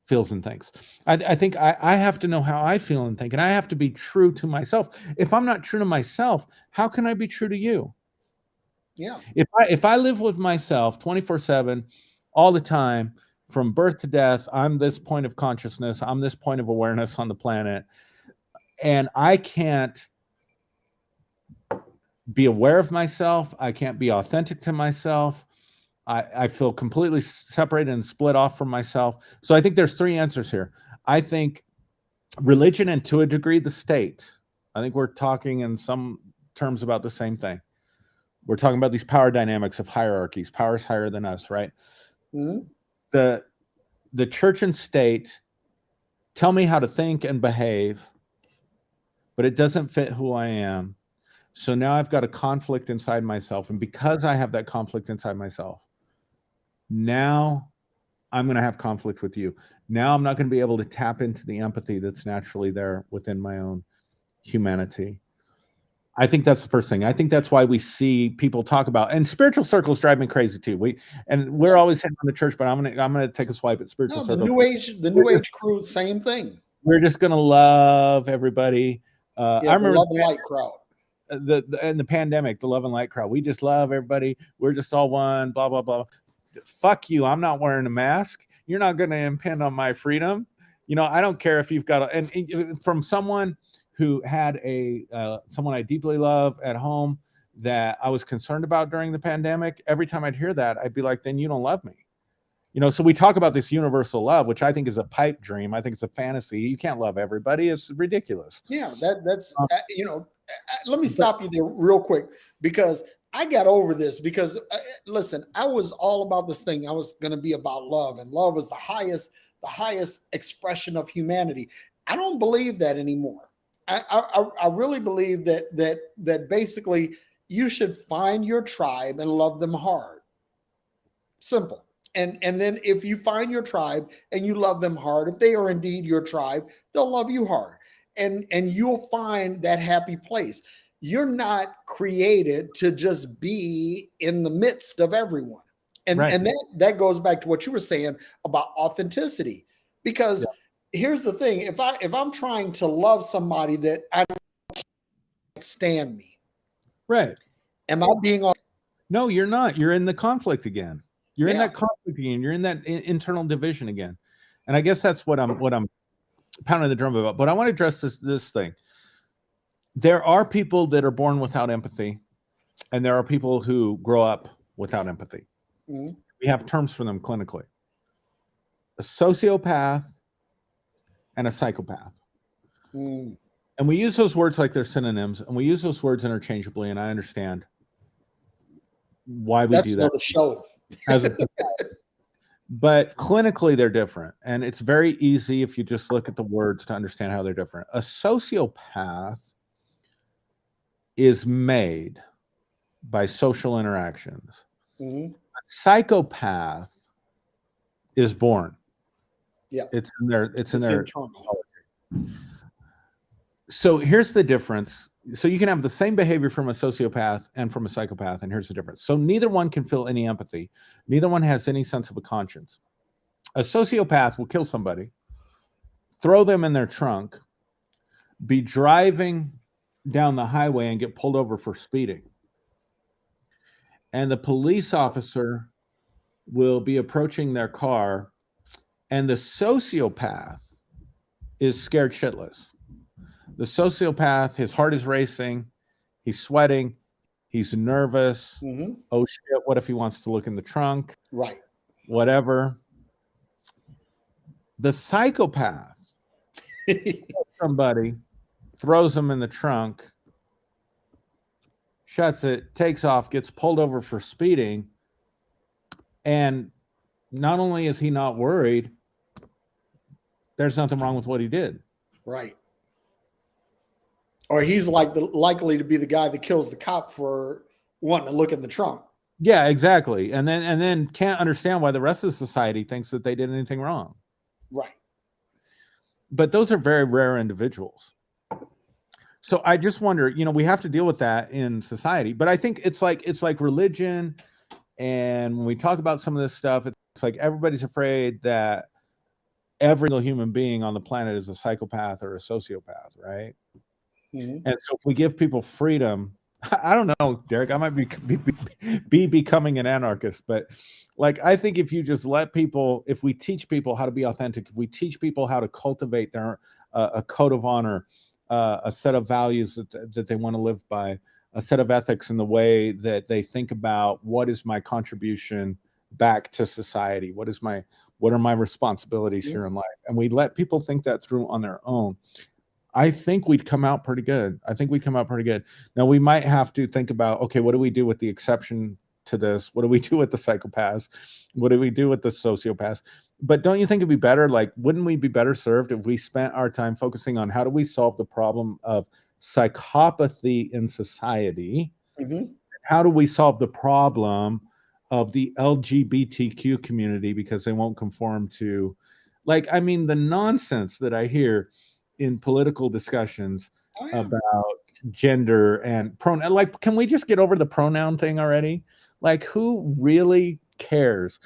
B: feels and thinks? I think I have to know how I feel and think, and I have to be true to myself. If I'm not true to myself, how can I be true to you?
A: Yeah.
B: If I live with myself 24/7 all the time, from birth to death, I'm this point of consciousness, I'm this point of awareness on the planet, and I can't be aware of myself, I can't be authentic to myself, I feel completely separated and split off from myself. So I think there's three answers here. I think religion, and to a degree the state, I think we're talking in some terms about the same thing. We're talking about these power dynamics of hierarchies. Power is higher than us, right? The church and state tell me how to think and behave, but it doesn't fit who I am. So now I've got a conflict inside myself. And because I have that conflict inside myself, now I'm going to have conflict with you. Now I'm not going to be able to tap into the empathy that's naturally there within my own humanity. I think that's the first thing. I think that's why we see people talk about, and spiritual circles drive me crazy too. We're always hitting on the church, but I'm gonna take a swipe at spiritual circles.
A: The new age crew, same thing.
B: We're just gonna love everybody. I remember
A: the love and light crowd.
B: In the pandemic, the love and light crowd. We just love everybody. We're just all one. Blah blah blah. Fuck you. I'm not wearing a mask. You're not gonna impede on my freedom. I don't care if you've got and from someone who had someone I deeply love at home that I was concerned about during the pandemic, every time I'd hear that, I'd be like, then you don't love me. So we talk about this universal love, which I think is a pipe dream. I think it's a fantasy. You can't love everybody. It's ridiculous.
A: Yeah, that's let me stop you there real quick, because I got over this because listen, I was all about this thing. I was going to be about love, and love is the highest expression of humanity. I don't believe that anymore. I really believe that basically you should find your tribe and love them hard. Simple. And then if you find your tribe and you love them hard, if they are indeed your tribe, they'll love you hard. And you'll find that happy place. You're not created to just be in the midst of everyone. And
B: right.
A: and that goes back to what you were saying about authenticity. Because here's the thing, if I'm trying to love somebody that I can't stand me,
B: right?
A: Am I being authentic?
B: No, you're not. You're in the conflict again. You're in that conflict again. You're in that internal division again. And I guess that's what I'm pounding the drum about. But I want to address this thing. There are people that are born without empathy, and there are people who grow up without empathy. Mm-hmm. We have terms for them clinically: a sociopath and a psychopath. Mm. And we use those words like they're synonyms, and we use those words interchangeably, and I understand why we do that.
A: That's show.
B: But clinically they're different, and it's very easy if you just look at the words to understand how they're different. A sociopath is made by social interactions. Mm-hmm. A psychopath is born.
A: Yeah,
B: it's in their So here's the difference. So you can have the same behavior from a sociopath and from a psychopath, and here's the difference. So neither one can feel any empathy. Neither one has any sense of a conscience. A sociopath will kill somebody, throw them in their trunk, be driving down the highway and get pulled over for speeding. And the police officer will be approaching their car, and the sociopath is scared shitless. The sociopath, his heart is racing, he's sweating, he's nervous. Mm-hmm. Oh shit, what if he wants to look in the trunk?
A: Right.
B: Whatever. The psychopath somebody, throws him in the trunk, shuts it, takes off, gets pulled over for speeding, and not only is he not worried, there's nothing wrong with what he did.
A: Right. Or he's likely to be the guy that kills the cop for wanting to look in the trunk.
B: Yeah, exactly. And then can't understand why the rest of society thinks that they did anything wrong.
A: Right.
B: But those are very rare individuals. So I just wonder, we have to deal with that in society. But I think it's like religion. And when we talk about some of this stuff, it's like everybody's afraid that every single human being on the planet is a psychopath or a sociopath, right? Mm-hmm. And so if we give people freedom, I don't know, Derrick, I might be becoming an anarchist, but I think if you just if we teach people how to be authentic, if we teach people how to cultivate their a code of honor, a set of values that they want to live by, a set of ethics in the way that they think about what is my contribution back to society, what are my responsibilities here in life, and we let people think that through on their own, I think we'd come out pretty good. Now, we might have to think about, okay, what do we do with the exception to this? What do we do with the psychopaths? What do we do with the sociopaths? But don't you think it'd be better? Wouldn't we be better served if we spent our time focusing on how do we solve the problem of psychopathy in society? Mm-hmm. How do we solve the problem of the LGBTQ community because they won't conform to, the nonsense that I hear in political discussions about gender and pronoun. Can we just get over the pronoun thing already? Who really cares?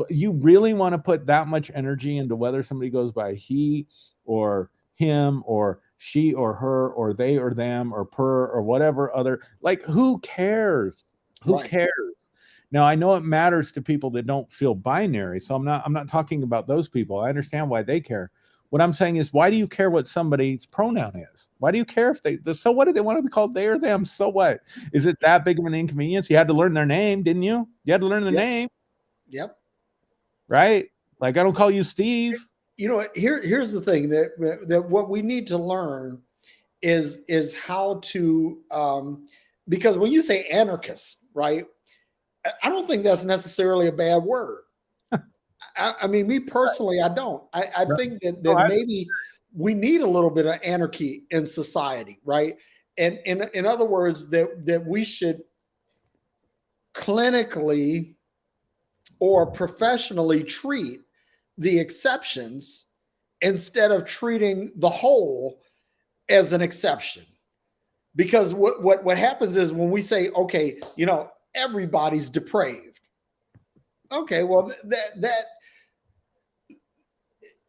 B: You really want to put that much energy into whether somebody goes by he or him or she or her or they or them or per or whatever other, who cares? Who cares? Now, I know it matters to people that don't feel binary, so I'm not talking about those people. I understand why they care. What I'm saying is, why do you care what somebody's pronoun is? Why do you care if so what do they want to be called, they or them? So what? Is it that big of an inconvenience? You had to learn their name, didn't you? You had to learn the name.
A: Yep.
B: Right? Like, I don't call you Steve.
A: You know, here's the thing that what we need to learn is how to, because when you say anarchist, right, I don't think that's necessarily a bad word. I mean, me personally, I don't. I think that maybe we need a little bit of anarchy in society, right? And in other words, that we should clinically or professionally treat the exceptions instead of treating the whole as an exception. Because what happens is when we say, okay, you know, everybody's depraved. Okay, well that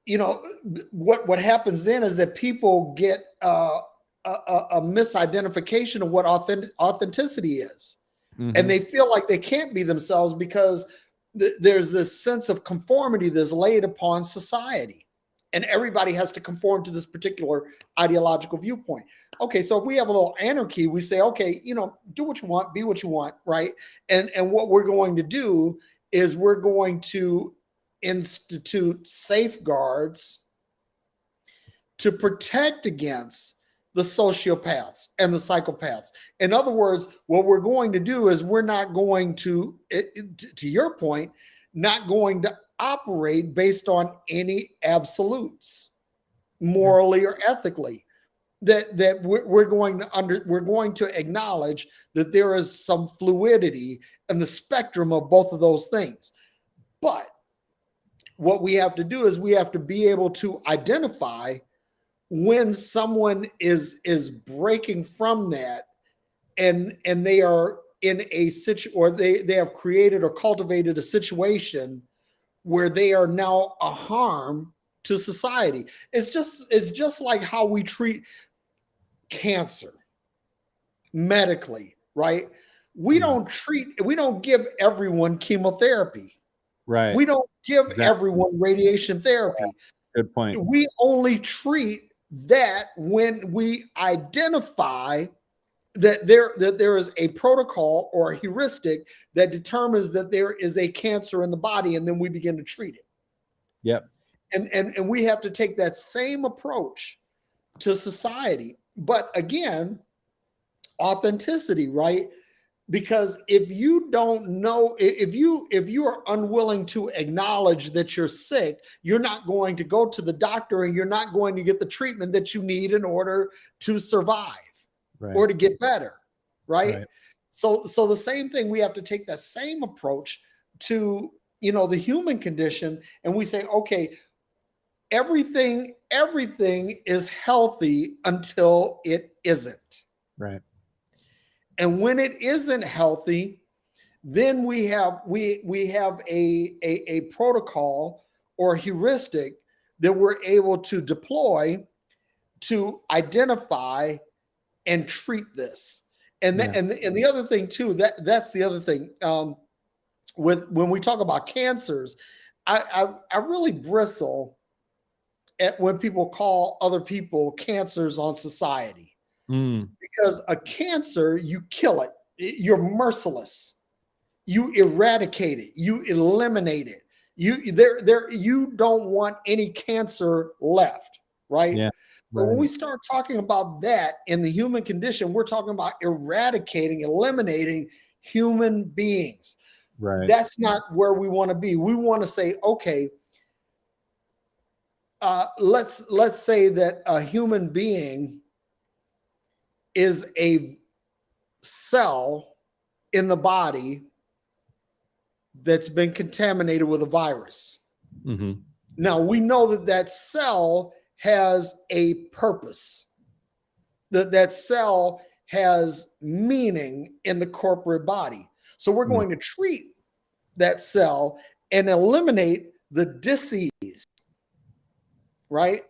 A: you know, what happens then is that people get a misidentification of what authenticity is. Mm-hmm. And they feel like they can't be themselves because there's this sense of conformity that's laid upon society. And everybody has to conform to this particular ideological viewpoint. Okay, so if we have a little anarchy, we say, okay, you know, do what you want, be what you want, right? And what we're going to do is we're going to institute safeguards to protect against the sociopaths and the psychopaths. In other words, what we're going to do is we're not going to your point, not going to operate based on any absolutes, morally or ethically. That we're going to acknowledge that there is some fluidity in the spectrum of both of those things. But what we have to do is we have to be able to identify when someone is breaking from that and they are in a or they have created or cultivated a situation where they are now a harm to society. It's just like how we treat cancer medically, right? We don't give everyone chemotherapy.
B: Right.
A: We don't give everyone radiation therapy.
B: Yeah. Good point.
A: We only treat that when we identify that there is a protocol or a heuristic that determines that there is a cancer in the body, and then we begin to treat it.
B: Yep.
A: And we have to take that same approach to society. But again, authenticity, right? Because if you don't know, if you are unwilling to acknowledge that you're sick, you're not going to go to the doctor and you're not going to get the treatment that you need in order to survive, right, or to get better, right? So the same thing, we have to take that same approach to, you know, the human condition, and we say, okay, everything is healthy until it isn't.
B: Right.
A: And when it isn't healthy, then we have a protocol or heuristic that we're able to deploy to identify and treat this. And and the other thing too, that's the other thing. When we talk about cancers, I really bristle at when people call other people cancers on society. Because a cancer, you kill it. You're merciless. You eradicate it. You eliminate it. You don't want any cancer left, right?
B: Yeah.
A: But when we start talking about that in the human condition, we're talking about eradicating, eliminating human beings.
B: Right.
A: That's not where we want to be. We want to say, okay, let's say that a human being is a cell in the body that's been contaminated with a virus.
B: Mm-hmm.
A: Now, we know that cell has a purpose, that cell has meaning in the corporate body. So we're going to treat that cell and eliminate the disease, right?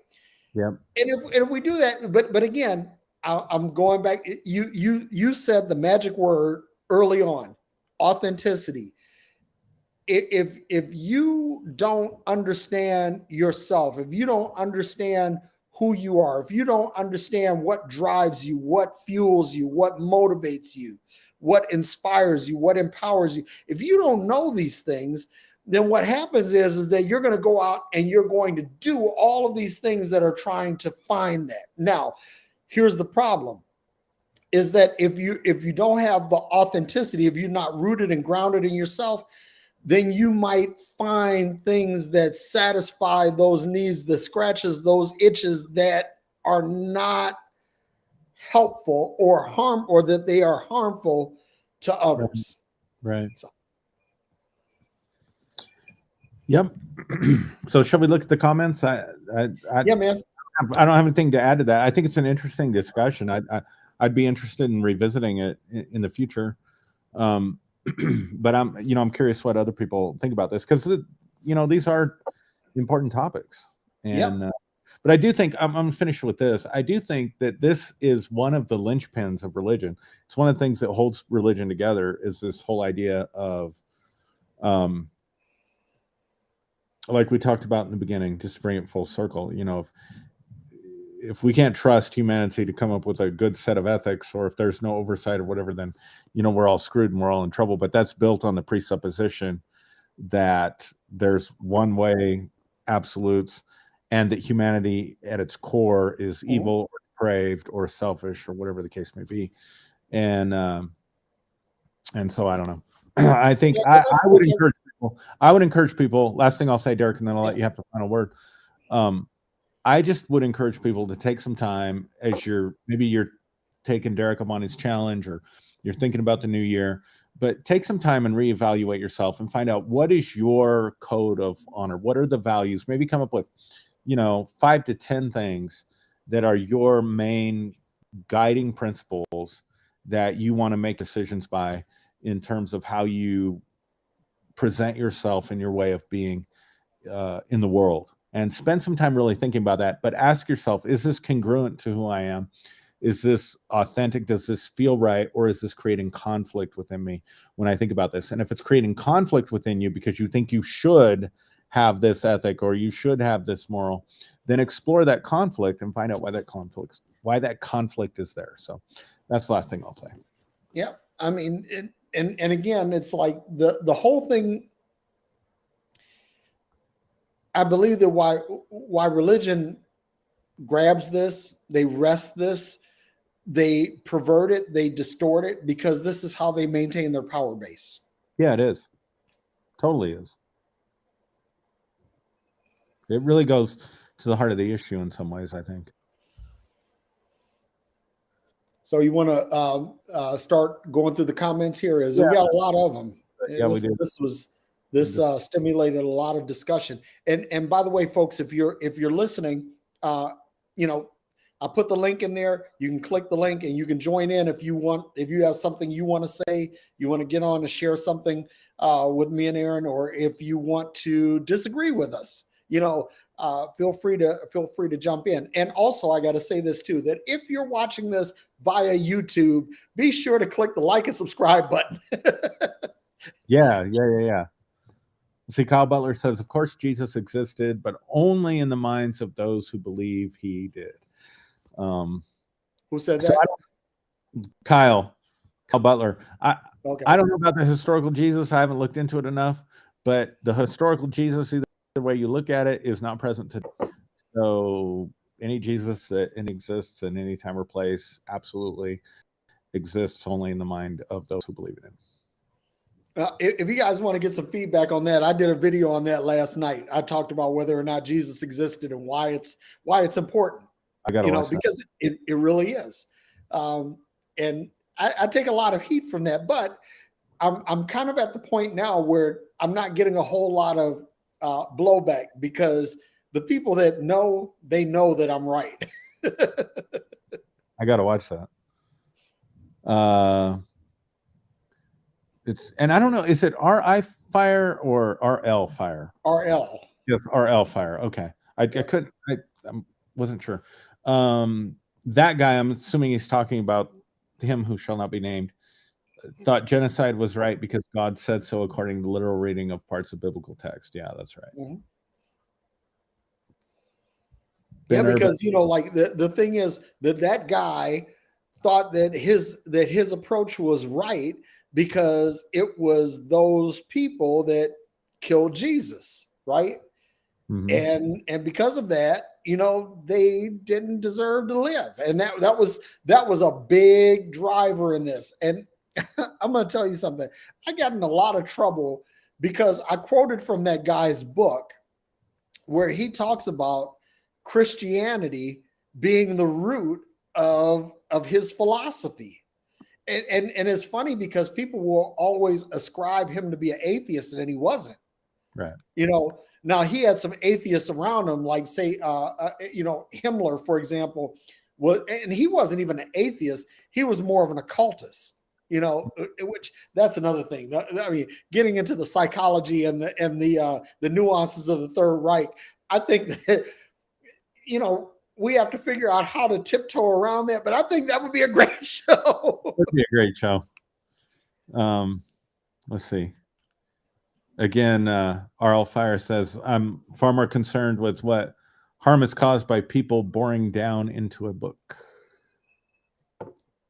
B: Yep.
A: And if we do that, but again, I'm going back. You said the magic word early on, authenticity. if you don't understand yourself, if you don't understand who you are, if you don't understand what drives you, what fuels you, what motivates you, what inspires you, what empowers you, if you don't know these things, then what happens is that you're going to go out and you're going to do all of these things that are trying to find that. Now, here's the problem, is that if you don't have the authenticity, if you're not rooted and grounded in yourself, then you might find things that satisfy those needs, the scratches, those itches that are not helpful or harm, or that they are harmful to others.
B: Right.
A: So.
B: Yep. So shall we look at the comments?
A: Yeah, man.
B: I don't have anything to add to that. I think it's an interesting discussion. I'd be interested in revisiting it in the future. But I'm curious what other people think about this, because these are important topics. And
A: Yep.
B: but I do think I'm going to finish with this. I do think that this is one of the linchpins of religion. It's one of the things that holds religion together, is this whole idea of, like we talked about in the beginning, just to bring it full circle. If we can't trust humanity to come up with a good set of ethics, or if there's no oversight or whatever, then we're all screwed and we're all in trouble. But that's built on the presupposition that there's one way absolutes, and that humanity at its core is evil or depraved or selfish or whatever the case may be. And so I don't know. I think I would encourage people. Last thing I'll say, Derrick, and then I'll let you have the final word. I just would encourage people to take some time, as you're taking Derrick up on his challenge, or you're thinking about the new year, but take some time and reevaluate yourself and find out, what is your code of honor? What are the values? Maybe come up with 5 to 10 things that are your main guiding principles that you want to make decisions by, in terms of how you present yourself and your way of being in the world. And spend some time really thinking about that. But ask yourself, is this congruent to who I am? Is this authentic? Does this feel right? Or is this creating conflict within me when I think about this? And if it's creating conflict within you because you think you should have this ethic or you should have this moral, then explore that conflict and find out why that conflict is there. So that's the last thing I'll say.
A: Yeah. I mean, and again, it's like the whole thing. I believe that why religion grabs this, they wrest this, they pervert it, they distort it, because this is how they maintain their power base.
B: Yeah, it is. Totally is. It really goes to the heart of the issue in some ways, I think. So
A: you want to start going through the comments here? We got a lot of them.
B: Yeah, we do.
A: This stimulated a lot of discussion. And by the way, folks, if you're listening, I put the link in there. You can click the link and you can join in if you want. If you have something you want to say, you want to get on to share something with me and Aaron, or if you want to disagree with us, feel free to jump in. And also, I got to say this too, that if you're watching this via YouTube, be sure to click the like and subscribe button.
B: Yeah. See, Kyle Butler says, of course, Jesus existed, but only in the minds of those who believe he did.
A: Who said that?
B: Kyle Butler.
A: Okay.
B: I don't know about the historical Jesus. I haven't looked into it enough, but the historical Jesus, either way you look at it, is not present today. So any Jesus that exists in any time or place absolutely exists only in the mind of those who believe in him.
A: If you guys want to get some feedback on that, I did a video on that last night. I talked about whether or not Jesus existed and why it's important.
B: I got to watch that.
A: Because it really is. And I take a lot of heat from that, but I'm kind of at the point now where I'm not getting a whole lot of blowback, because the people that know, they know that I'm right.
B: I got to watch that. And I don't know, is it RI fire or RL fire?
A: RL.
B: Yes, RL fire. Okay. I wasn't sure. That guy, I'm assuming he's talking about him who shall not be named. thought genocide was right because God said so according to literal reading of parts of biblical text. Yeah, that's right.
A: Mm-hmm.
B: Ben
A: Yeah,
B: Urban.
A: because like the thing is that guy thought that his approach was right because it was those people that killed Jesus, right?
B: Mhm.
A: And because of that, they didn't deserve to live, and that was a big driver in this. And I'm going to tell you something. I got in a lot of trouble because I quoted from that guy's book where he talks about Christianity being the root of his philosophy. And it's funny because people will always ascribe him to be an atheist, and he wasn't.
B: Right.
A: Now he had some atheists around him, like say, Himmler, for example, and he wasn't even an atheist. He was more of an occultist. Which that's another thing. I mean, getting into the psychology and the nuances of the Third Reich, I think that we have to figure out how to tiptoe around that. But I think that would be a great show.
B: It would be a great show. Let's see. Again, RL Fire says, I'm far more concerned with what harm is caused by people boring down into a book.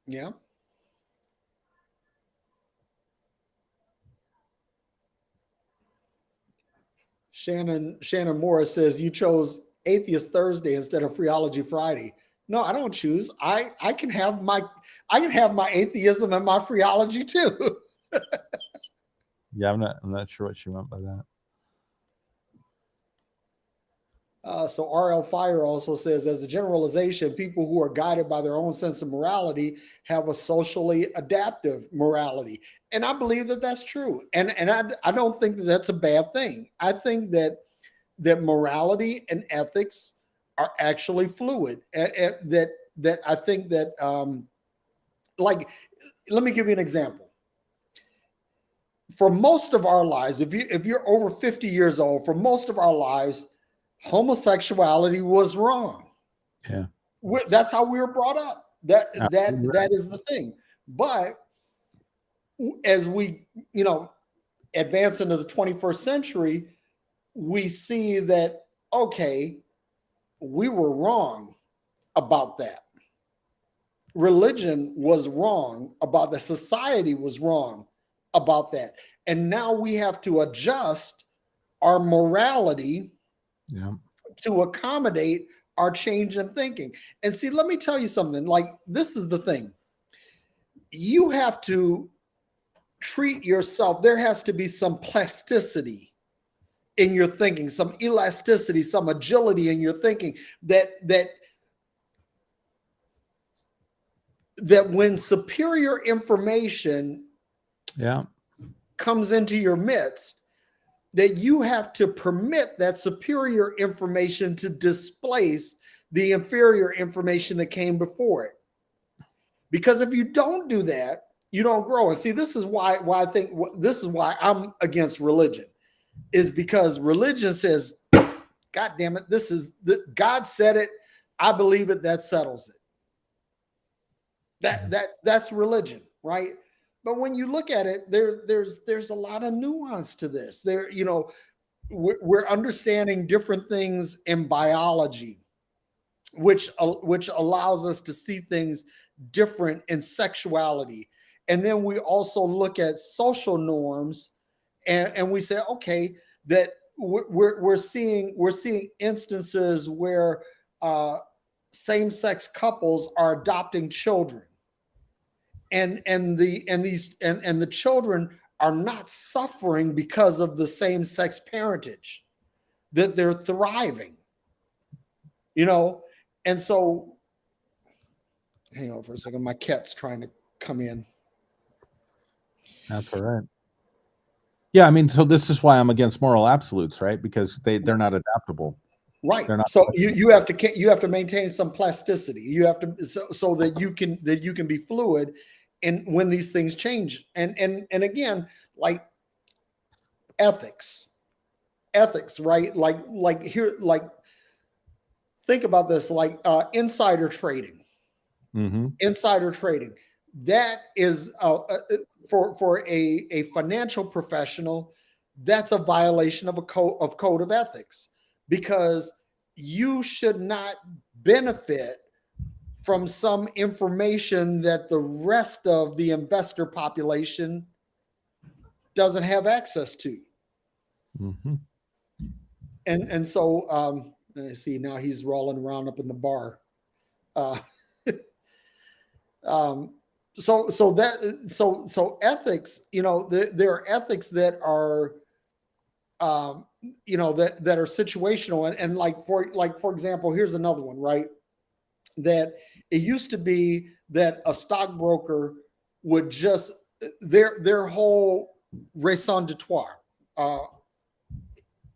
A: Yeah. Shannon Morris says, you chose Atheist Thursday instead of Phreology Friday. No, I don't choose. I can have my atheism and my phreology too.
B: Yeah, I'm not sure what she meant by that.
A: So RL Fire also says, as a generalization, people who are guided by their own sense of morality have a socially adaptive morality. And I believe that that's true. And I don't think that that's a bad thing. I think that morality and ethics are actually fluid. That I think that, like, let me give you an example. For most of our lives, if you're over 50 years old, for most of our lives, homosexuality was wrong.
B: Yeah.
A: That's how we were brought up. That is the thing. But as we, advance into the 21st century, we see that, okay, we were wrong about that. Religion was wrong about that. Society was wrong about that. And now we have to adjust our morality to accommodate our change in thinking. And see, let me tell you something. Like, this is the thing. You have to treat yourself. There has to be some plasticity in your thinking, some elasticity, some agility in your thinking that when superior information comes into your midst, that you have to permit that superior information to displace the inferior information that came before it. Because if you don't do that, you don't grow. And see, this is why I think this is why I'm against religion, is because religion says, God damn it, God said it, I believe it, that settles it. That's religion, right? But when you look at it, there's a lot of nuance to this. We're understanding different things in biology, which allows us to see things different in sexuality. And then we also look at social norms, and we say, okay, that we're seeing instances where same-sex couples are adopting children. And the children are not suffering because of the same-sex parentage, that they're thriving, and so hang on for a second, my cat's trying to come in.
B: That's all right. Yeah, I mean, so this is why I'm against moral absolutes, right? Because they're not adaptable.
A: Right. So you have to maintain some plasticity. You have to so that you can be fluid, and when these things change. And again, like ethics, right? Like here, like think about this, like insider trading.
B: Mm-hmm.
A: Insider trading. that is for a financial professional, that's a violation of a code of ethics, because you should not benefit from some information that the rest of the investor population doesn't have access to.
B: Mm-hmm.
A: And so let's see, now he's rolling around up in the bar. Uh, so ethics, there are ethics that are that are situational, and like for example, here's another one, right? That it used to be that a stockbroker would just their whole raison d'etre,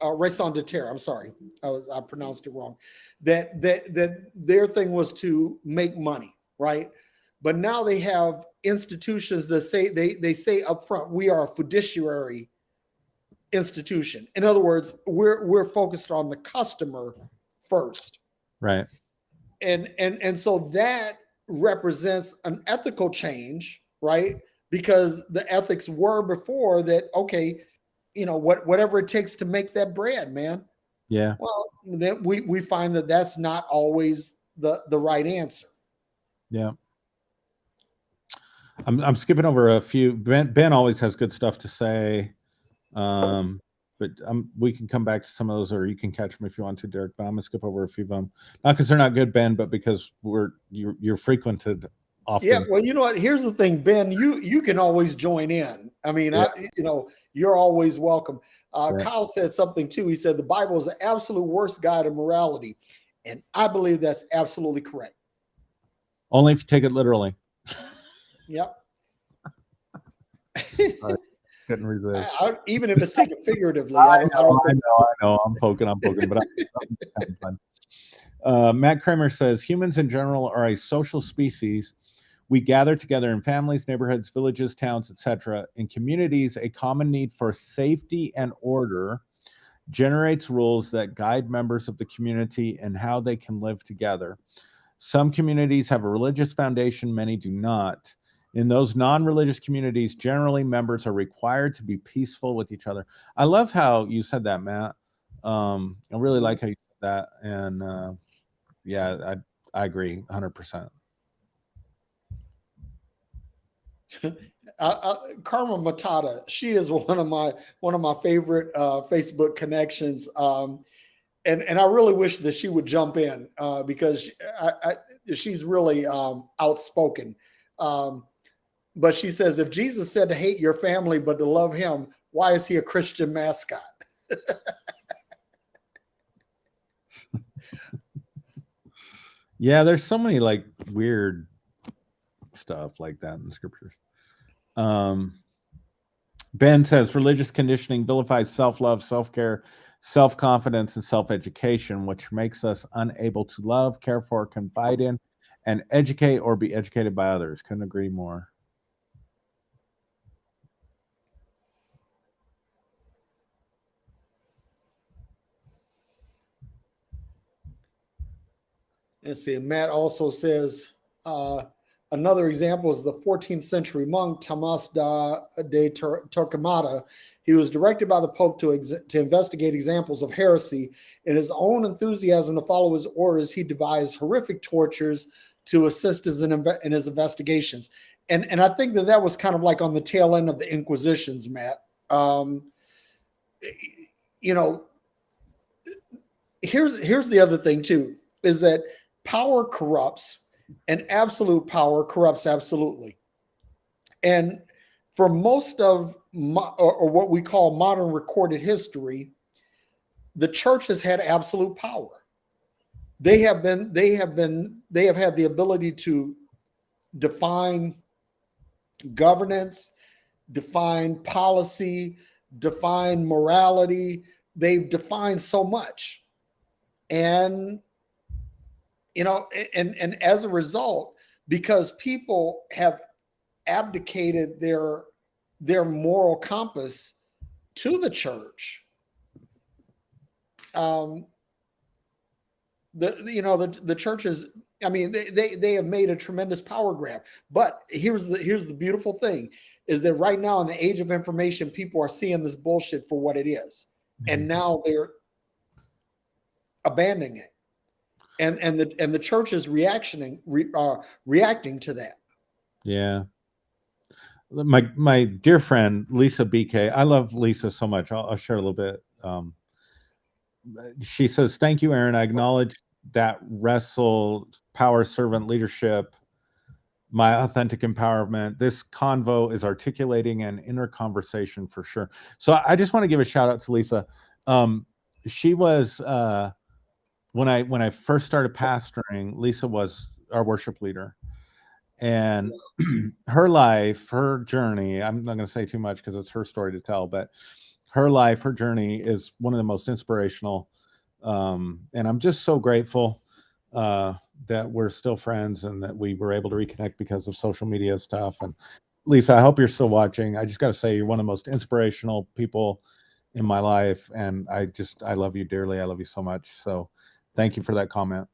A: raison d'etre. I'm sorry, I pronounced it wrong. That their thing was to make money, right? But now they have institutions that say they say up front, we are a fiduciary institution. In other words, we're focused on the customer first,
B: Right.
A: and so that represents an ethical change, right? Because the ethics were before that, okay, whatever it takes to make that bread, man.
B: Yeah.
A: Well, then we find that that's not always the right answer.
B: Yeah. I'm skipping over a few. Ben always has good stuff to say, but we can come back to some of those, or you can catch them if you want to, Derrick. But I'm gonna skip over a few of them, not because they're not good, Ben, but because you're frequented often.
A: Yeah, well, you know what? Here's the thing, Ben. You can always join in. I mean,
B: Yeah.
A: you're always welcome.
B: Yeah.
A: Kyle said something too. He said the Bible is the absolute worst guide of morality, and I believe that's absolutely correct.
B: Only if you take it literally.
A: Yep.
B: Couldn't resist.
A: Even if it's taken figuratively.
B: I know. I'm poking, but I'm fun. Matt Kramer says humans in general are a social species. We gather together in families, neighborhoods, villages, towns, etc. In communities, a common need for safety and order generates rules that guide members of the community and how they can live together. Some communities have a religious foundation, many do not. In those non-religious communities, generally members are required to be peaceful with each other. I love how you said that, Matt. I really like how you said that. And yeah, I agree 100%.
A: Karma Matata, she is one of my favorite Facebook connections. And I really wish that she would jump in because she's really outspoken. But she says, if Jesus said to hate your family but to love him, why is he a Christian mascot?
B: Yeah, there's so many like weird stuff like that in the scriptures. Ben says religious conditioning vilifies self-love, self-care, self-confidence, and self-education, which makes us unable to love, care for, confide in, and educate or be educated by others. Couldn't agree more.
A: Let's see. Matt also says another example is the 14th century monk Tomás de Torquemada. He was directed by the Pope to investigate examples of heresy. In his own enthusiasm to follow his orders, he devised horrific tortures to assist in his investigations. And I think that was kind of like on the tail end of the Inquisitions, Matt. Here's the other thing too, is that power corrupts, and absolute power corrupts absolutely. And for most of or what we call modern recorded history, the church has had absolute power. They have had the ability to define governance, define policy, define morality. They've defined so much. And and as a result, because people have abdicated their moral compass to the church, the church is I mean, they have made a tremendous power grab. But here's the beautiful thing is that right now in the age of information, people are seeing this bullshit for what it is, and now they're abandoning it, and the church is reacting to that.
B: Yeah. My dear friend Lisa BK, I love Lisa so much. I'll share a little bit. She says, "Thank you, Aaron. I acknowledge that wrestle, power, servant leadership, my authentic empowerment. This convo is articulating an inner conversation for sure." So I just want to give a shout out to Lisa. She was when I first started pastoring, Lisa was our worship leader. And her life, her journey, I'm not going to say too much because it's her story to tell, but her life, her journey is one of the most inspirational. And I'm just so grateful that we're still friends and that we were able to reconnect because of social media stuff. And Lisa, I hope you're still watching. I just got to say, you're one of the most inspirational people in my life. And I love you dearly. I love you so much. So thank you for that comment.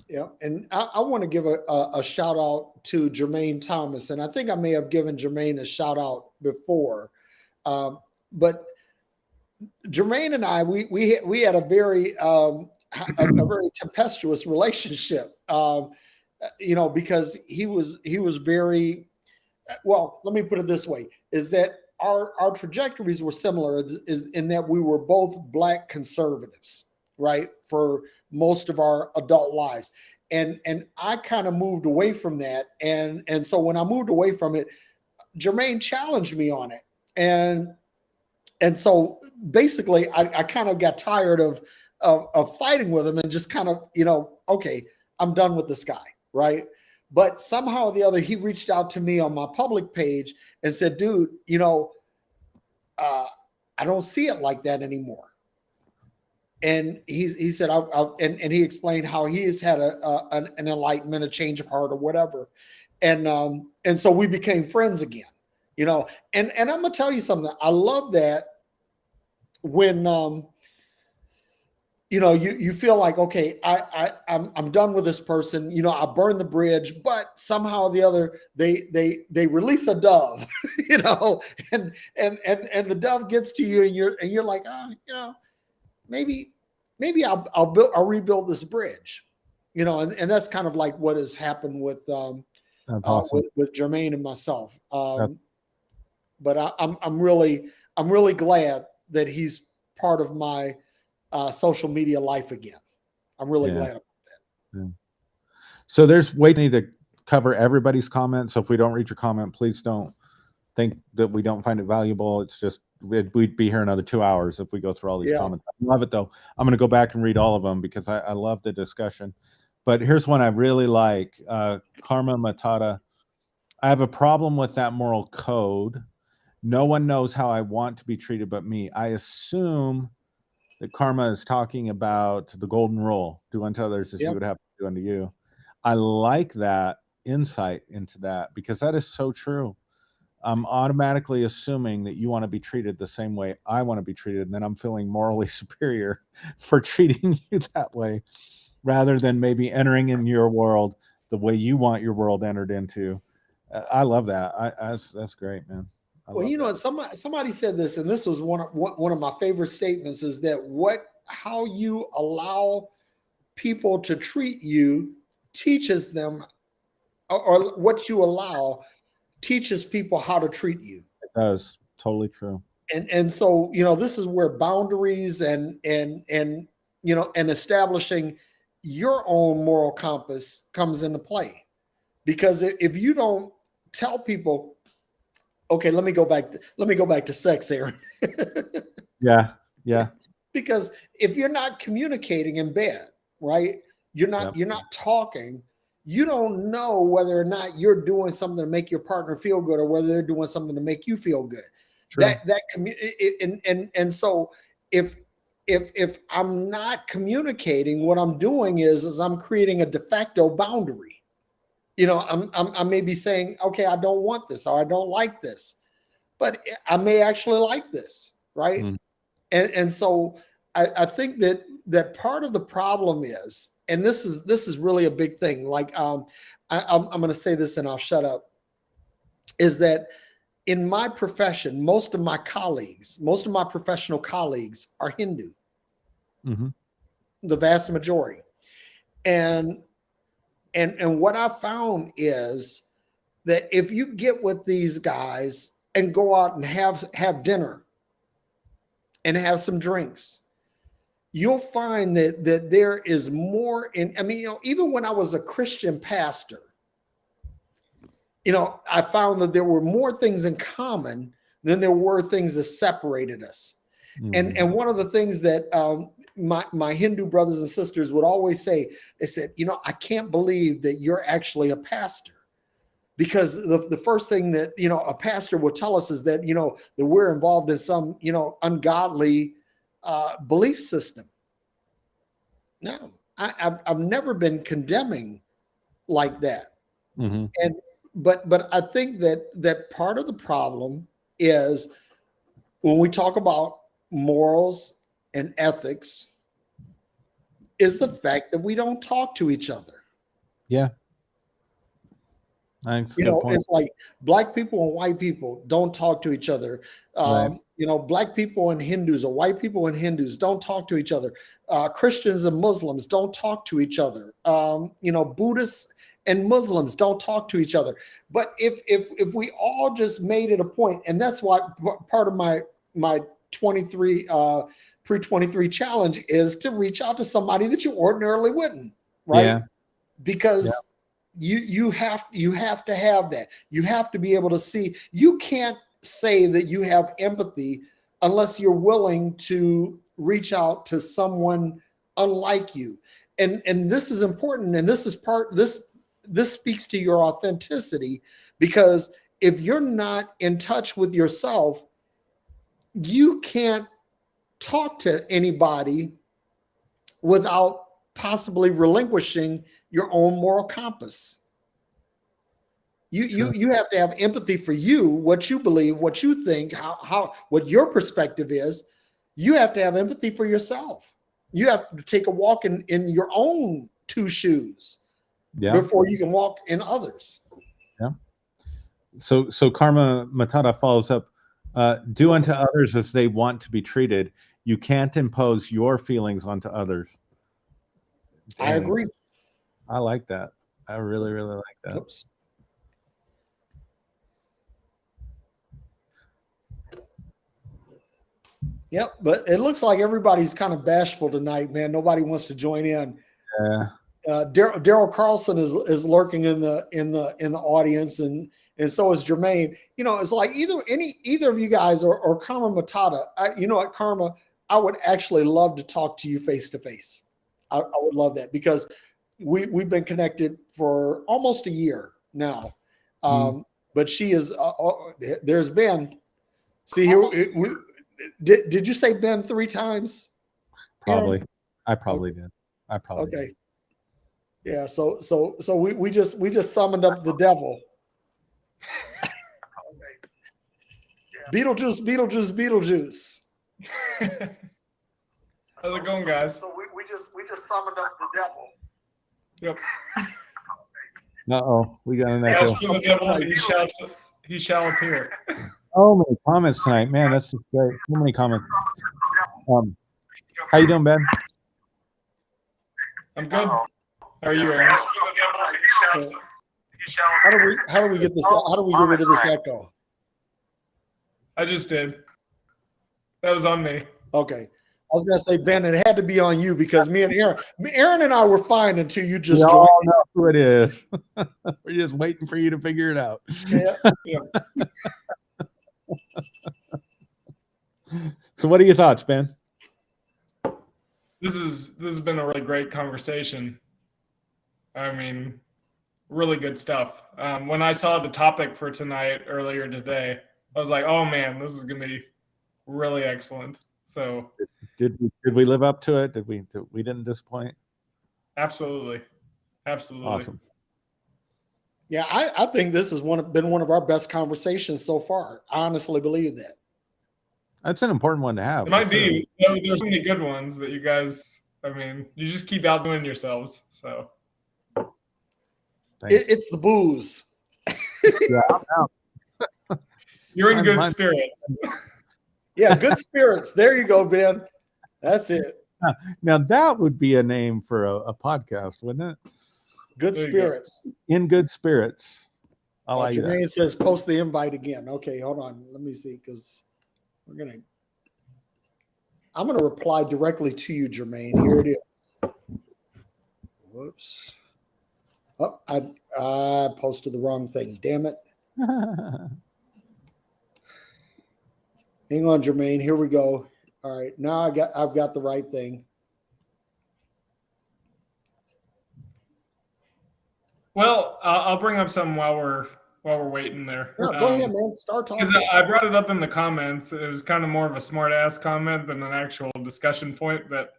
A: Yeah, and I want to give a shout out to Jermaine Thomas, and I think I may have given Jermaine a shout out before, but Jermaine and I we had a very tempestuous relationship, because he was very well. Let me put it this way: is that our trajectories were similar, is in that we were both Black conservatives, right, for most of our adult lives. And I kind of moved away from that. And so when I moved away from it, Jermaine challenged me on it. And so basically I kind of got tired of fighting with him and just kind of, okay, I'm done with this guy, right? But somehow or the other, he reached out to me on my public page and said, dude, I don't see it like that anymore. And he said, and he explained how he has had an enlightenment, a change of heart, or whatever, and so we became friends again, And I'm gonna tell you something. I love that when you feel like, okay, I'm done with this person. I burned the bridge, but somehow or the other they release a dove, and the dove gets to you, and you're like, maybe I'll rebuild this bridge, and that's kind of like what has happened with
B: That's awesome.
A: with Jermaine and myself. But I'm really glad that he's part of my social media life again. I'm really glad about that.
B: Yeah. So there's way need to cover everybody's comments. So if we don't read your comment, please don't think that we don't find it valuable. It's just we'd be here another 2 hours if we go through all these comments. I love it though. I'm going to go back and read all of them because I love the discussion. But here's one I really like. Karma Matata. I have a problem with that moral code. No one knows how I want to be treated but me. I assume that Karma is talking about the golden rule. Do unto others as you would have to do unto you. I like that insight into that because that is so true. I'm automatically assuming that you want to be treated the same way I want to be treated, and then I'm feeling morally superior for treating you that way, rather than maybe entering in your world the way you want your world entered into. I love that. That's great, man.
A: Well, somebody said this, and this was one of my favorite statements: is that how you allow people to treat you teaches them, or what you allow teaches people how to treat you.
B: It does. Totally true.
A: And so, this is where boundaries and establishing your own moral compass comes into play. Because if you don't tell people, okay, let me go back to sex, Aaron.
B: Yeah.
A: Because if you're not communicating in bed, right? You're not talking. You don't know whether or not you're doing something to make your partner feel good or whether they're doing something to make you feel good.
B: True.
A: And so if I'm not communicating, what I'm doing is I'm creating a de facto boundary. I may be saying, okay, I don't want this or I don't like this, but I may actually like this, right?
B: Mm.
A: And so I think that part of the problem is, and this is really a big thing. Like I'm going to say this and I'll shut up. Is that in my profession, most of my professional colleagues are Hindu,
B: Mm-hmm.
A: the vast majority. And what I found is that if you get with these guys and go out and have dinner and have some drinks, you'll find that there is more in, I mean, even when I was a Christian pastor, I found that there were more things in common than there were things that separated us.
B: Mm-hmm.
A: And one of the things that my Hindu brothers and sisters would always say, they said, I can't believe that you're actually a pastor. Because the first thing that, a pastor will tell us is that, that we're involved in some, ungodly belief system. No, I've never been condemning like that.
B: Mm-hmm.
A: But I think that part of the problem is when we talk about morals and ethics is the fact that we don't talk to each other.
B: Yeah. That's a good point.
A: It's like black people and white people don't talk to each other.
B: Right.
A: Black people and Hindus or white people and Hindus don't talk to each other. Christians and Muslims don't talk to each other. Buddhists and Muslims don't talk to each other. But if we all just made it a point, and that's why part of my 23 pre-23 challenge is to reach out to somebody that you ordinarily wouldn't, right?
B: Yeah.
A: Because you have to have that. You have to be able to see. You can't say that you have empathy unless you're willing to reach out to someone unlike you. And this is important, and this speaks to your authenticity, because if you're not in touch with yourself, you can't talk to anybody without possibly relinquishing your own moral compass. You have to have empathy for you, what you believe, what you think, how what your perspective is. You have to have empathy for yourself. You have to take a walk in your own two shoes before you can walk in others.
B: Yeah. So Karma Matata follows up, do unto others as they want to be treated. You can't impose your feelings onto others. Dang.
A: I agree.
B: I like that. I really, really like that.
A: Oops. Yep, but it looks like everybody's kind of bashful tonight, man. Nobody wants to join in.
B: Yeah.
A: Daryl Carlson is lurking in the audience, and so is Jermaine. It's like either of you guys or Karma Matata. What, Karma, I would actually love to talk to you face to face. I would love that, because we've been connected for almost a year now. But she is. There's Ben. See here. Did you say Ben 3 times?
B: Probably.
A: Aaron?
B: I probably did. I probably
A: okay.
B: did.
A: Yeah. So we just summoned up the devil. Beetlejuice.
C: How's it going, guys?
A: So we just summoned up the devil.
C: Yep.
B: Uh-oh, we got an
C: Ask
B: echo.
C: for the devil, he shall appear.
B: Oh, many comments tonight, man. That's great. So many comments. How you doing, Ben?
C: I'm good. How are you, Aaron?
A: How do we get this? How do we get rid of this echo?
C: I just did. That was on me.
A: Okay. I was gonna say, Ben, it had to be on you, because me and Aaron and I were fine until you just joined.
B: We know who it is. We're just waiting for you to figure it out.
A: Yeah.
B: So what are your thoughts, Ben?
C: This has been a really great conversation. I mean, really good stuff. When I saw the topic for tonight earlier today, I was like, oh man, this is gonna be really excellent. So
B: did we live up to it? We didn't disappoint?
C: Absolutely.
B: Awesome.
A: Yeah, I think this has been one of our best conversations so far. I honestly believe that.
B: That's an important one to have.
C: It might be. There's so many good ones that you guys. I mean, you just keep outdoing yourselves. So
A: It's the booze.
B: Yeah, I'm out.
C: You're in good
B: Mine-
C: spirits.
A: Yeah, good spirits. There you go, Ben. That's it.
B: Now that would be a name for a podcast, wouldn't it?
A: Good
C: There you go.
A: spirits.
B: In good spirits. I like that.
A: Jermaine says post the invite again. Okay, hold on. Let me see, because I'm gonna reply directly to you, Jermaine. Here it is. Whoops. Oh, I posted the wrong thing. Damn it. Hang on, Jermaine. Here we go. All right, now I've got the right thing.
C: Well, I'll bring up something while we're waiting there.
A: Yeah, go ahead, man. Start talking.
C: Because I brought it up in the comments. It was kind of more of a smart ass comment than an actual discussion point. But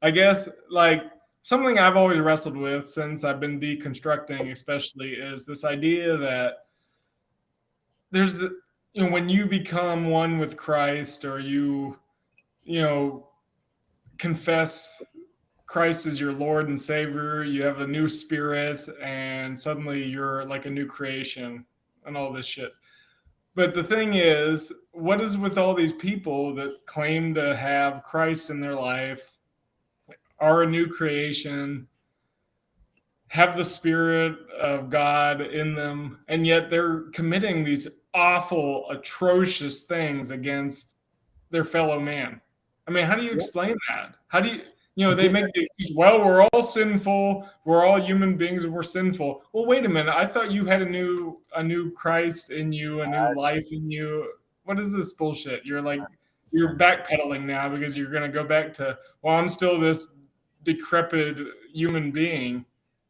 C: I guess like something I've always wrestled with since I've been deconstructing, especially, is this idea that there's when you become one with Christ, or you confess Christ as your Lord and Savior, you have a new spirit, and suddenly you're like a new creation and all this shit. But the thing is, what is with all these people that claim to have Christ in their life, are a new creation, have the Spirit of God in them, and yet they're committing these awful, atrocious things against their fellow man? I mean, how do you explain that? How do you, they make the excuse, well, we're all sinful, we're all human beings, and we're sinful. Well, wait a minute. I thought you had a new Christ in you, a new life in you. What is this bullshit? You're backpedaling now because you're going to go back to, well, I'm still this decrepit human being.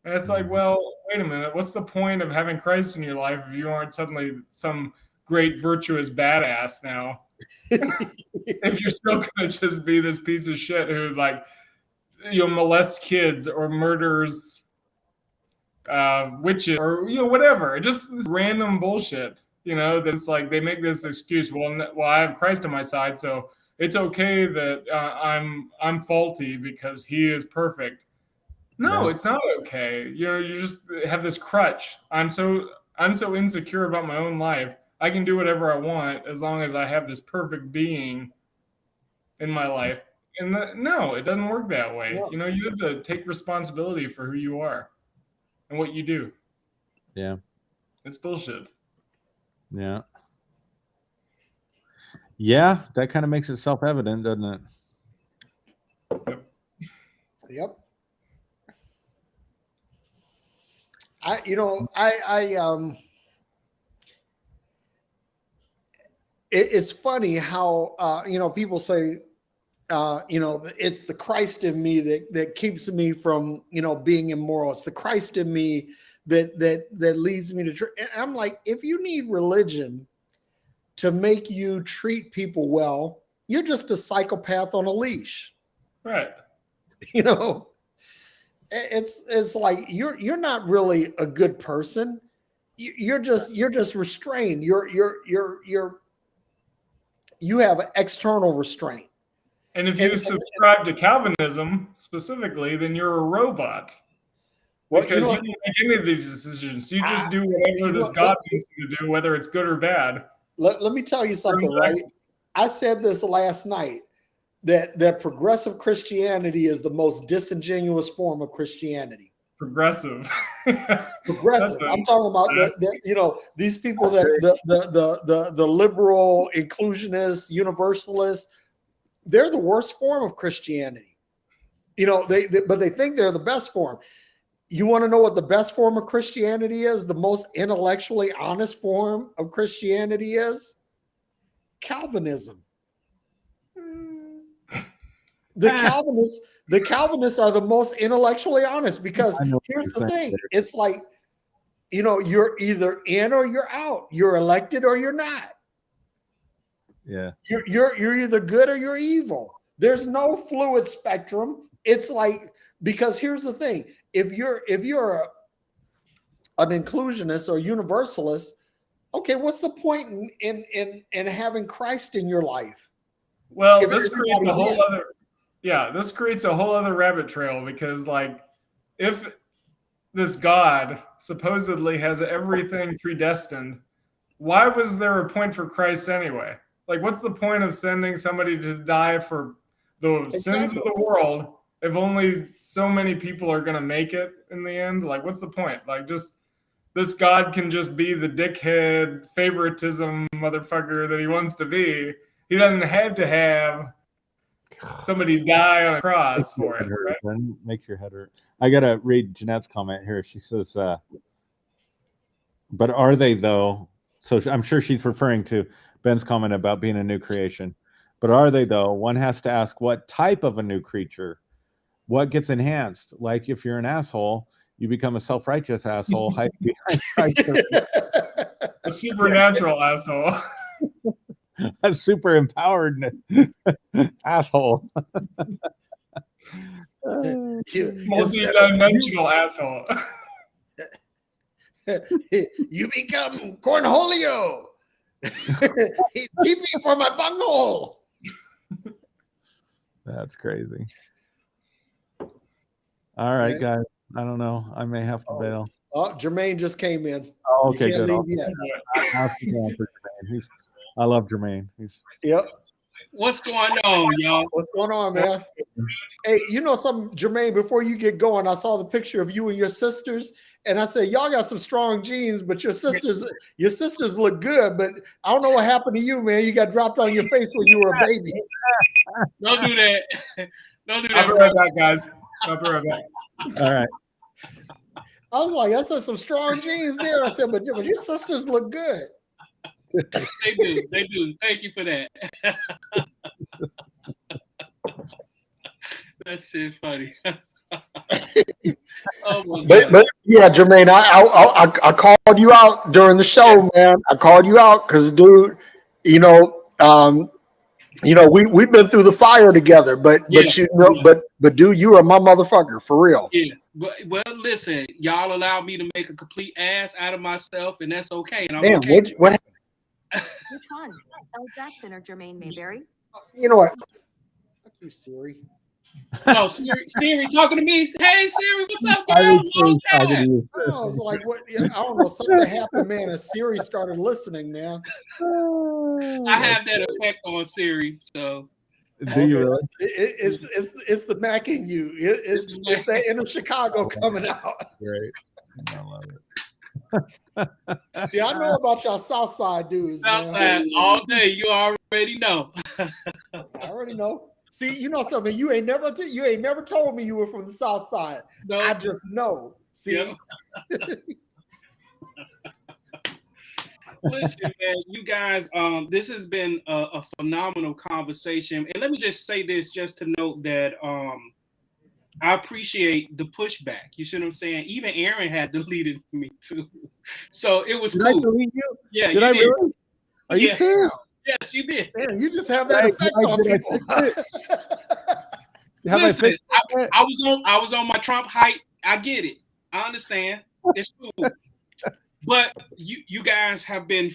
C: And it's like, well, wait a minute. What's the point of having Christ in your life if you aren't suddenly some great virtuous badass now? If you're still going to just be this piece of shit who molests kids or murders witches or whatever, just this random bullshit. That it's like they make this excuse. Well, I have Christ on my side, so it's okay that I'm faulty because He is perfect. No, it's not okay. You just have this crutch. I'm so insecure about my own life. I can do whatever I want as long as I have this perfect being in my life. And no, it doesn't work that way.
A: No.
C: You have to take responsibility for who you are and what you do.
B: Yeah.
C: It's bullshit.
B: Yeah. Yeah, that kind of makes it self-evident, doesn't it?
A: Yep. It's funny how people say it's the Christ in me that keeps me from being immoral. It's the Christ in me that leads me to. And I'm like, if you need religion to make you treat people well, you're just a psychopath on a leash.
C: Right.
A: It's like you're not really a good person. You're just restrained. You have external restraint.
C: And if you subscribe to Calvinism specifically, then you're a robot. Well, because you don't make any of these decisions. You just do whatever this God needs you to do, whether it's good or bad.
A: Let me tell you something, right? I said this last night, that progressive Christianity is the most disingenuous form of Christianity.
C: Progressive.
A: Progressive. I'm talking about these people that the liberal, inclusionists, universalists, they're the worst form of Christianity. But they think they're the best form. You want to know what the best form of Christianity is? The most intellectually honest form of Christianity is Calvinism. The Calvinists are the most intellectually honest, because here's the thing. It's like, you're either in or you're out. You're elected or you're not.
B: Yeah.
A: You're either good or you're evil. There's no fluid spectrum. It's like, because here's the thing. If you're an inclusionist or universalist, okay, what's the point in having Christ in your life?
C: Well,
A: If
C: this creates a
A: everybody's
C: whole other this creates a whole other rabbit trail because like if this God supposedly has everything predestined, why was there a point for Christ anyway? Like what's the point of sending somebody to die for the sins of the world if only so many people are going to make it in the end? Like what's the point? Like just this God can just be the dickhead favoritism motherfucker that he wants to be. He doesn't have to have somebody die on a cross for it, right?
B: Makes your head hurt. I gotta read Jeanette's comment here. She says, "But are they though?" So I'm sure she's referring to Ben's comment about being a new creation. But are they though? One has to ask what type of a new creature. What gets enhanced? Like if you're an asshole, you become a self-righteous asshole hiding behind Christ.
C: A supernatural asshole.
B: A super empowered asshole.
C: Multi-dimensional asshole.
A: You become Cornholio. Keep me for my bunghole.
B: That's crazy. All right, guys. I don't know. I may have to bail.
A: Oh, Jermaine just came in.
B: Oh, okay,
A: You can't
B: good.
A: leave yet.
B: I love Jermaine.
A: Yep.
D: What's going on, y'all?
A: What's going on, man? Hey, you know something, Jermaine, before you get going, I saw the picture of you and your sisters, and I said, y'all got some strong genes, but your sisters look good, but I don't know what happened to you, man. You got dropped on your face when you were a baby.
D: Don't do that. Don't do that.
C: I'll be right back, guys. I'll be right back.
B: All right.
A: I was like, I said some strong genes there. I said, but your sisters look good.
D: They do. They do. Thank you for that. That shit funny. Oh my God.
E: But yeah, Jermaine, I called you out during the show, man. I called you out because, dude, we've been through the fire together. But dude, you are my motherfucker for real.
D: Yeah. Well, listen, y'all allowed me to make a complete ass out of myself, and that's okay. And I'm
E: Damn,
D: okay.
E: what?
F: Which one? Elle Jackson or Jermaine Mayberry?
E: You know what?
A: Fuck you, Siri.
D: Oh, Siri talking to me. Hey, Siri, what's up, girl? Long time.
A: I was like, what? I don't know. Something happened, man, and Siri started listening, man.
D: I have that effect on Siri, so.
B: Do you really?
A: It's the Mac in you. It's that inner Chicago coming out.
B: Great. I love it.
A: See, I know about y'all South Side dudes.
D: Outside all day, you already know.
A: I already know. See, you know something. You ain't never told me you were from the South Side.
D: No.
A: I just know. See.
D: Yep. Listen, man, you guys, this has been a phenomenal conversation. And let me just say this just to note that I appreciate the pushback. You see what I'm saying? Even Aaron had deleted me too. So it was
B: Did
D: cool.
B: I delete you?
D: Yeah,
B: Did
D: you
B: I
D: did.
B: really? Are you
D: Yeah.
B: serious?
D: Yes, you did.
A: Man, you just have that effect on people.
D: Listen, I was on my Trump hype. I get it. I understand. It's cool. But you guys have been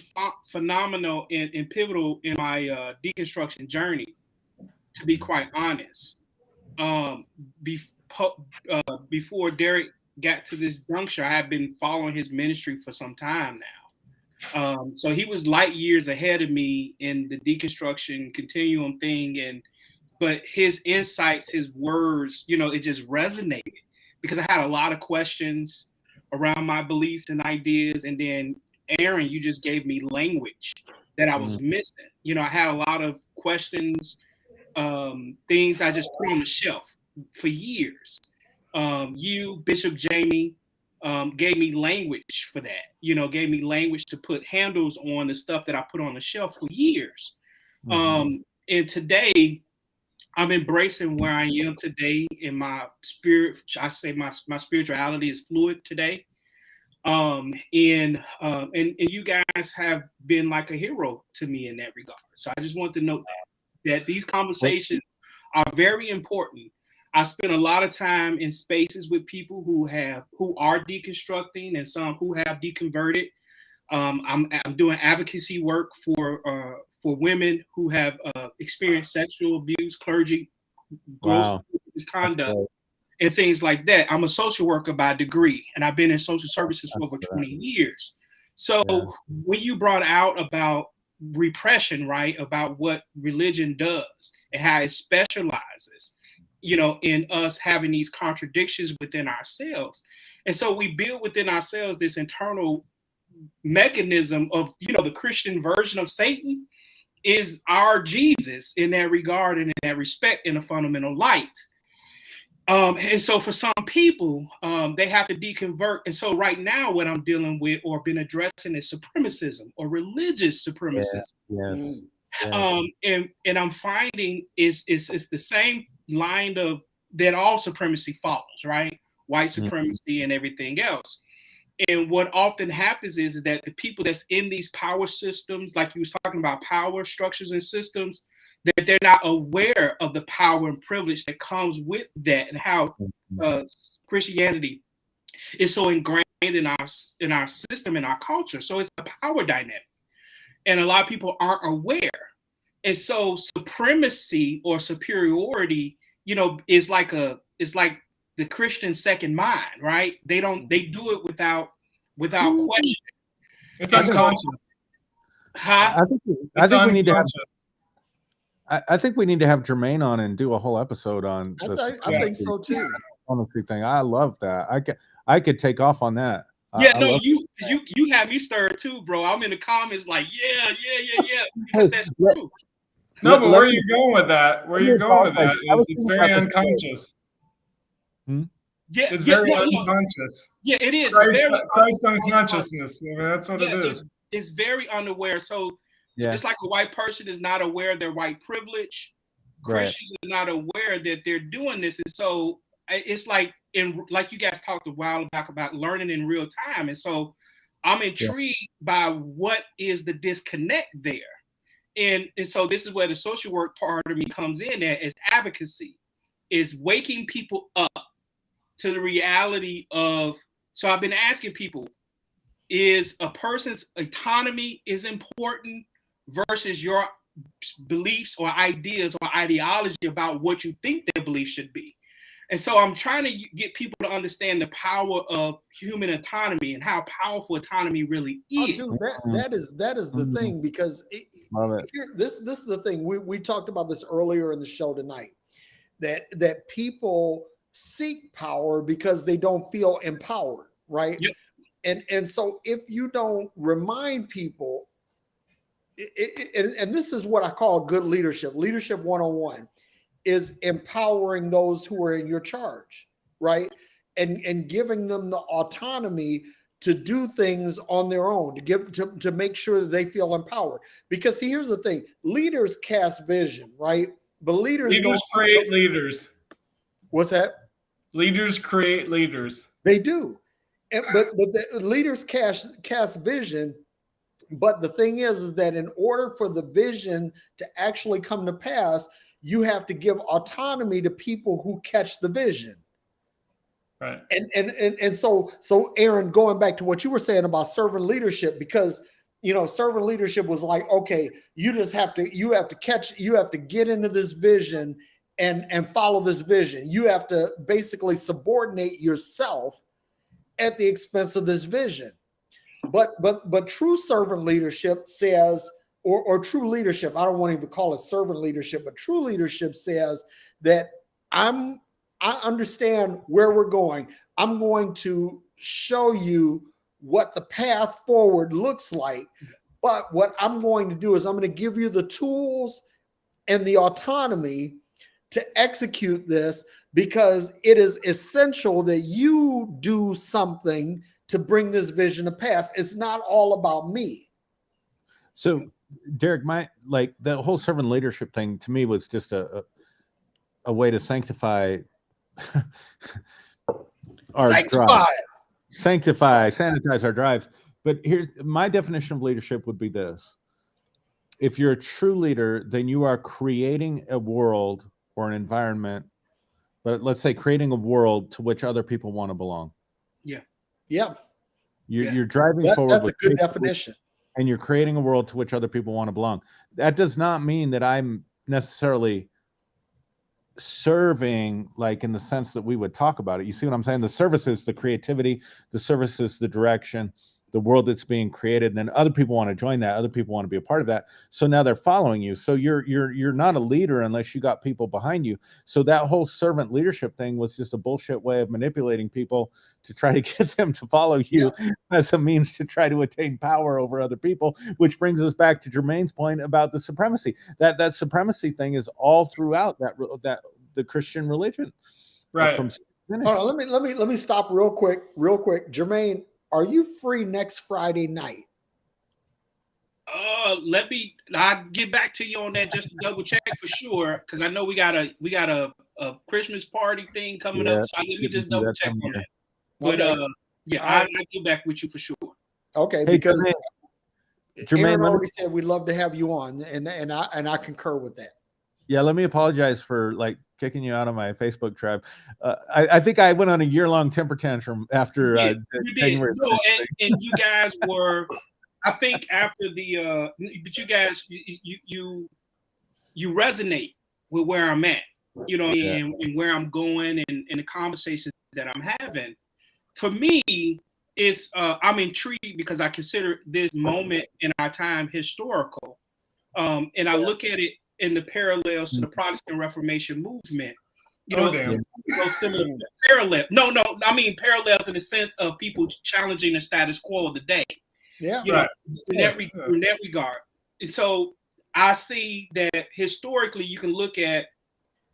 D: phenomenal and pivotal in my deconstruction journey, to be quite honest. Before Derrick got to this juncture, I have been following his ministry for some time now. So he was light years ahead of me in the deconstruction continuum thing, but his insights, his words, it just resonated because I had a lot of questions around my beliefs and ideas. And then Aaron, you just gave me language that I was missing. I had a lot of questions, things I just put on the shelf for years. You, Bishop Jamie, gave me language for that, gave me language to put handles on the stuff that I put on the shelf for years. And today, I'm embracing where I am today in my spirit. I say my spirituality is fluid today. And you guys have been like a hero to me in that regard. So I just want to note that these conversations are very important. I spend a lot of time in spaces with people who are deconstructing and some who have deconverted. I'm doing advocacy work for for women who have experienced sexual abuse, clergy, gross
B: Wow.
D: misconduct,
B: great.
D: and things like that. I'm a social worker by degree, and I've been in social services for over
B: That's
D: 20 years. So
B: Yeah.
D: when you brought out about repression, right, about what religion does and how it specializes, you know, in us having these contradictions within ourselves. And so we build within ourselves this internal mechanism of, you know, the Christian version of Satan is our Jesus in that regard and in that respect, in a fundamental light. And so for some people, they have to deconvert. And so right now, what I'm dealing with or been addressing is supremacism or religious supremacism.
B: Yes. Yes.
D: And I'm finding it's the same line of that all supremacy follows, right? White supremacy and everything else. And what often happens is that the people that's in these power systems, like you was talking about power structures and systems, that they're not aware of the power and privilege that comes with that, and how Christianity is so ingrained in our system, in our culture. So it's a power dynamic, and a lot of people aren't aware. And so supremacy or superiority, you know, is like the Christian second mind, right? They do it without question.
C: It's unconscious.
D: Huh?
B: I think we need to have. I think we need to have Jermaine on and do a whole episode on.
A: I think so too.
B: Honestly, thing. I love that. I could take off on that.
D: Yeah, you have me stirred too, bro. I'm in the comments like, yeah, because that's true.
C: No, but where are you going with that? Where are you going with that? It's very unconscious.
D: Yeah,
C: it's very unconscious.
D: Yeah, it is.
C: Christ unconsciousness. I mean, that's what it is.
D: It's very unaware. So just like a white person is not aware of their white privilege, Christians are not aware that they're doing this. And so it's like like you guys talked a while back about learning in real time. And so I'm intrigued by what is the disconnect there. And so this is where the social work part of me comes in at, as advocacy, is waking people up to the reality of, so I've been asking people, is a person's autonomy is important versus your beliefs or ideas or ideology about what you think their beliefs should be. And so I'm trying to get people to understand the power of human autonomy and how powerful autonomy really is.
A: Oh, dude, that is the thing, because this is the thing. We talked about this earlier in the show tonight, that people seek power because they don't feel empowered, right? Yep. And so if you don't remind people, and this is what I call good leadership 101, is empowering those who are in your charge, right? And giving them the autonomy to do things on their own, to make sure that they feel empowered. Because see, here's the thing: leaders cast vision, right? But leaders
C: create leaders.
A: What's that?
C: Leaders create leaders.
A: They do, but the leaders cast vision. But the thing is that in order for the vision to actually come to pass, you have to give autonomy to people who catch the vision.
C: Right.
A: And so Aaron, going back to what you were saying about servant leadership, because servant leadership was like, okay, you have to get into this vision and follow this vision. You have to basically subordinate yourself at the expense of this vision. But true servant leadership says, or true leadership, I don't want to even call it servant leadership, but true leadership says that I understand where we're going. I'm going to show you what the path forward looks like. But what I'm going to do is I'm going to give you the tools and the autonomy to execute this, because it is essential that you do something to bring this vision to pass. It's not all about me.
B: So, Derrick, the whole servant leadership thing to me was just a way to sanctify our drive. Sanitize our drives. But here's my definition of leadership would be this: if you're a true leader, then you are creating a world or an environment, but let's say creating a world to which other people want to belong.
A: Yeah.
B: You're driving forward.
A: That's a good definition.
B: and you're creating a world to which other people want to belong. That does not mean that I'm necessarily serving, like in the sense that we would talk about it. You see what I'm saying? The service is the creativity, the service is the direction, the world that's being created, and then other people want to join that, other people want to be a part of that. So now they're following you. So you're not a leader unless you got people behind you. So that whole servant leadership thing was just a bullshit way of manipulating people to try to get them to follow you as a means to try to attain power over other people, which brings us back to Jermaine's point about the supremacy. That supremacy thing is all throughout that the Christian religion.
C: Right.
A: Hold on, let me stop real quick. Jermaine, are you free next Friday night?
D: I'll get back to you on that just to double check for sure, because I know we got a Christmas party thing coming up. So let me just double check on that. But
A: Okay.
D: I'll get back with you for sure.
A: Okay,
B: Hey,
A: because
B: Jermaine,
A: Aaron already said we'd love to have you on, and I concur with that.
B: Yeah, let me apologize for like kicking you out of my Facebook tribe. I think I went on a year-long temper tantrum after
D: you did. No, and you guys were, I think after the but you guys you resonate with where I'm at, you know, and where I'm going and the conversations that I'm having. For me, it's I'm intrigued because I consider this moment in our time historical, and I look at it in the parallels to the Protestant Reformation movement. You know, similar parallel. No, I mean parallels in the sense of people challenging the status quo of the day.
A: Yeah,
D: you know, in that regard. And so I see that historically, you can look at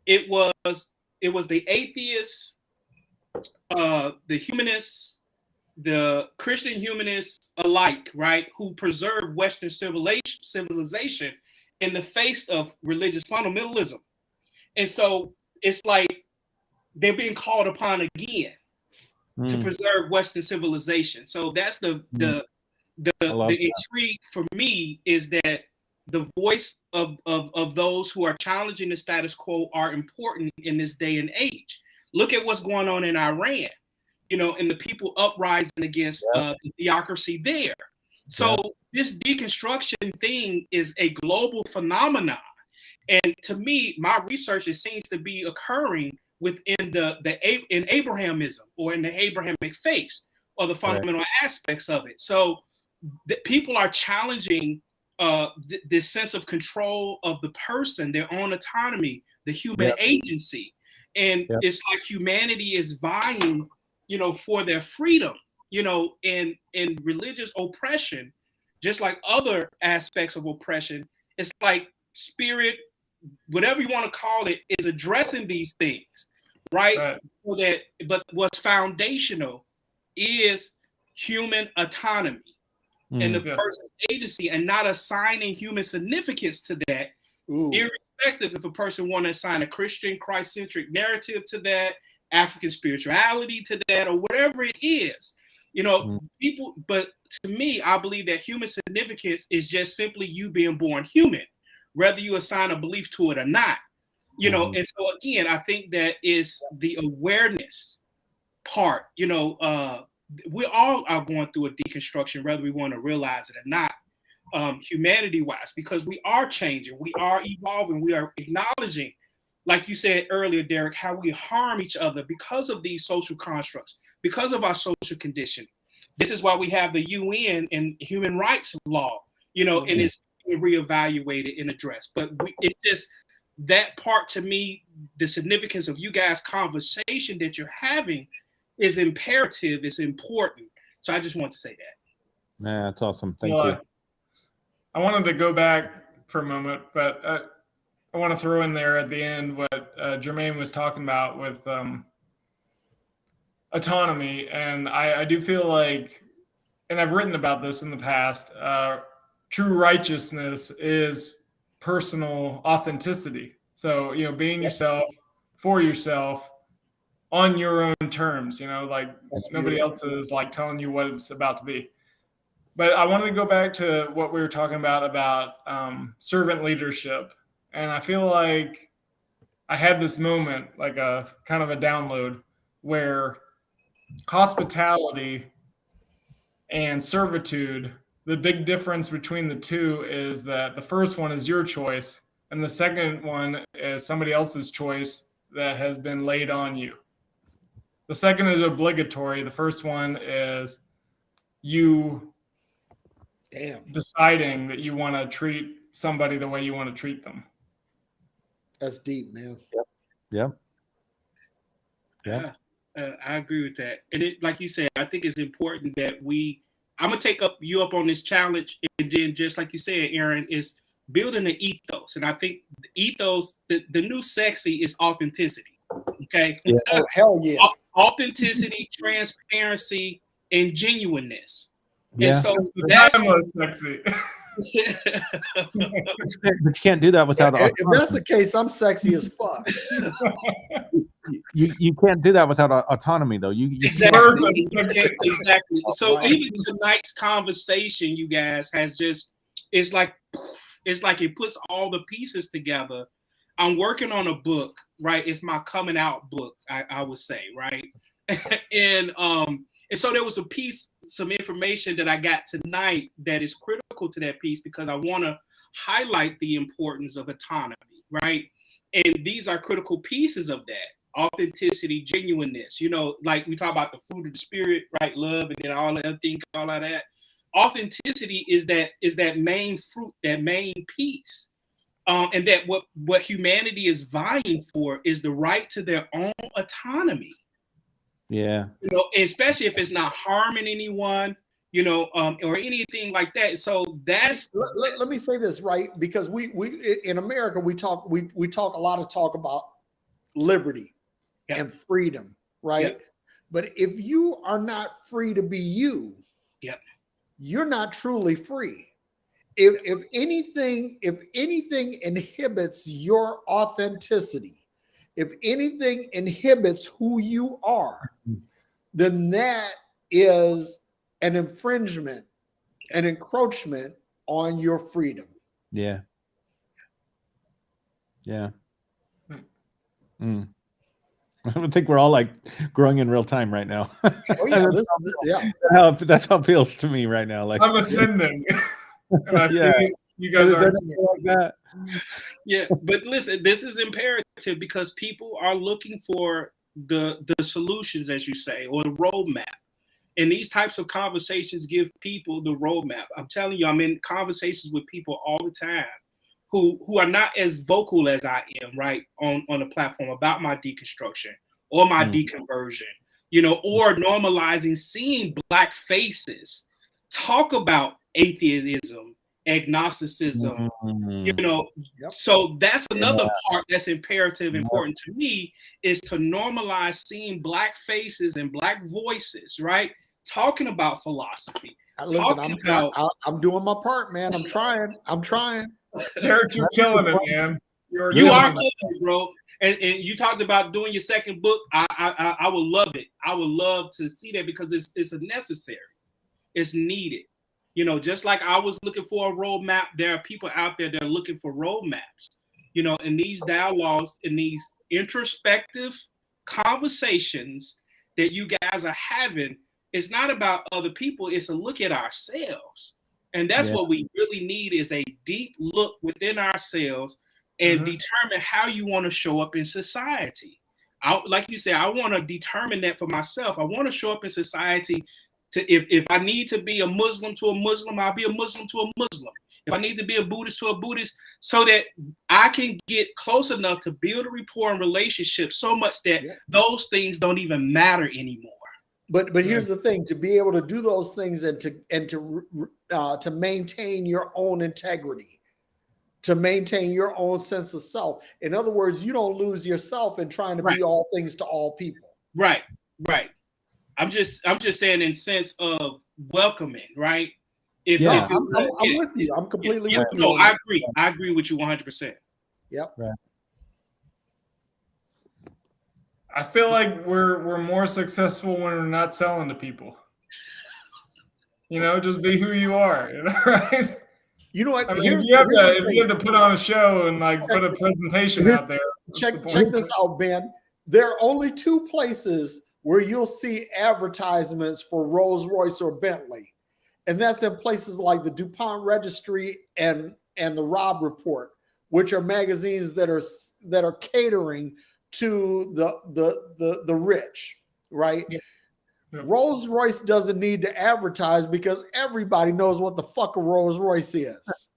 D: it was the atheists, the humanists, the Christian humanists alike, right, who preserved Western civilization in the face of religious fundamentalism. And so it's like they're being called upon again to preserve Western civilization. So that's the intrigue for me, is that the voice of those who are challenging the status quo are important in this day and age. Look at what's going on in Iran, you know, and the people uprising against the theocracy there. So this deconstruction thing is a global phenomenon. And to me, my research, it seems to be occurring within in Abrahamism or in the Abrahamic faith, or the fundamental aspects of it. So people are challenging this sense of control of the person, their own autonomy, the human agency. And it's like humanity is vying, you know, for their freedom, you know, in religious oppression, just like other aspects of oppression. It's like spirit, whatever you want to call it, is addressing these things, right? So that, but what's foundational is human autonomy and the person's agency, and not assigning human significance to that, irrespective if a person want to assign a Christian Christ-centric narrative to that, African spirituality to that, or whatever it is. You know, people, but to me, I believe that human significance is just simply you being born human, whether you assign a belief to it or not. You know, and so again, I think that is the awareness part. You know, we all are going through a deconstruction, whether we want to realize it or not, humanity-wise, because we are changing, we are evolving, we are acknowledging, like you said earlier, Derrick, how we harm each other because of these social constructs, because of our social condition. This is why we have the UN and human rights law, you know, and it's being reevaluated and addressed. But it's just that part, to me, the significance of you guys' conversation that you're having is imperative, it's important. So I just want to say that.
B: Yeah, that's awesome. Thank you.
C: I wanted to go back for a moment, but I want to throw in there at the end what Jermaine was talking about with autonomy. And I do feel like, and I've written about this in the past, true righteousness is personal authenticity. So, you know, being yourself, for yourself, on your own terms, you know, like nobody else is like telling you what it's about to be. But I wanted to go back to what we were talking about servant leadership. And I feel like I had this moment, like a kind of a download, where hospitality and servitude the big difference between the two is that the first one is your choice, and the second one is somebody else's choice that has been laid on you. The second is obligatory. The first one is you deciding that you want to treat somebody the way you want to treat them.
A: That's deep, man.
B: Yep.
D: Yeah, I agree with that. And it, like you said, I think it's important that I'm gonna take you up on this challenge, and then just like you said, Aaron, is building an ethos. And I think the ethos, the new sexy is authenticity. Okay.
B: Yeah.
A: Oh, hell yeah.
D: Authenticity, transparency, and genuineness.
B: Yeah.
D: And so
C: The
D: that's
C: timeless sexy.
B: But you can't do that without
A: If
B: autonomy.
A: that's the case, I'm sexy as fuck.
B: You can't do that without autonomy, though. You
D: exactly. Exactly. So
A: Right.
D: even tonight's conversation, you guys, has just it's like it puts all the pieces together. I'm working on a book, right? It's my coming out book, I would say, right? And so there was some information that I got tonight that is critical to that piece, because I want to highlight the importance of autonomy, right? And these are critical pieces of that: authenticity, genuineness. You know, like we talk about the fruit of the spirit, right? Love, and then all the other things, all of that. Authenticity is that main fruit, that main piece. And that what humanity is vying for is the right to their own autonomy.
B: Yeah.
D: You know, especially if it's not harming anyone, you know, or anything like that. So that's
A: let me say this, right? Because we in America we talk a lot of talk about liberty and freedom, right?
D: Yep.
A: But if you are not free to be you, you're not truly free. If anything inhibits your authenticity, if anything inhibits who you are, then that is an infringement, an encroachment on your freedom.
B: Yeah. Yeah. I think we're all like growing in real time right now.
A: Oh yeah,
B: That's how it feels to me right now. Like
C: I'm ascending, and I
B: Yeah.
C: see you guys are.
B: like that.
D: Yeah, but listen, this is imperative because people are looking for the solutions, as you say, or the roadmap. And these types of conversations give people the roadmap. I'm telling you, I'm in conversations with people all the time who are not as vocal as I am, right, on the platform about my deconstruction or my deconversion, you know, or normalizing seeing Black faces talk about atheism, agnosticism, you know. So that's another part that's imperative, important to me, is to normalize seeing Black faces and Black voices, right, talking about philosophy.
A: Listen, I'm doing my part, man. I'm trying.
C: Derrick, you're killing it, man.
D: You are killing it, bro. And you talked about doing your second book. I would love it. I would love to see that, because it's necessary. It's needed. You know, just like I was looking for a roadmap, there are people out there that are looking for roadmaps. You know, in these dialogues, in these introspective conversations that you guys are having, it's not about other people. It's a look at ourselves. And that's what we really need, is a deep look within ourselves and determine how you want to show up in society. Like you said, I want to determine that for myself. I want to show up in society if I need to be a Muslim to a Muslim, I'll be a Muslim to a Muslim. If I need to be a Buddhist to a Buddhist, so that I can get close enough to build a rapport and relationship so much that those things don't even matter anymore.
A: But here's the thing: to be able to do those things and to maintain your own integrity, to maintain your own sense of self. In other words, you don't lose yourself in trying to be all things to all people.
D: Right. I'm just saying in sense of welcoming, right?
A: I'm with you. I'm completely with you.
D: No, I agree. I agree with you 100%.
A: Yep.
B: Right.
C: I feel like we're more successful when we're not selling to people. You know, just be who you are. You know, right?
A: You know what?
C: I mean, if you have to put on a show and like put a presentation out there.
A: Check this out, Ben. There are only two places where you'll see advertisements for Rolls Royce or Bentley, And that's in places like the DuPont Registry and the Robb Report, which are magazines that are catering to the rich, right?
C: Yeah.
A: Rolls Royce doesn't need to advertise because everybody knows what the fuck a Rolls Royce is,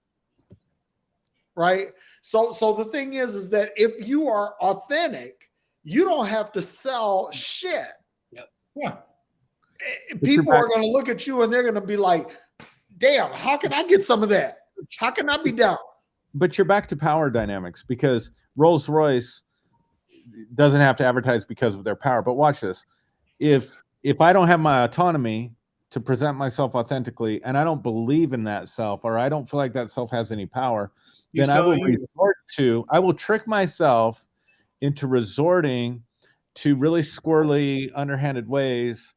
A: right? So the thing is that if you are authentic, you don't have to sell shit.
C: Yeah.
A: People are going to look at you and they're going to be like, damn, how can I get some of that? How can I be down?
B: But you're back to power dynamics, because Rolls Royce doesn't have to advertise because of their power. But watch this. If I don't have my autonomy to present myself authentically, and I don't believe in that self, or I don't feel like that self has any power, then I will trick myself into resorting to really squirrely, underhanded ways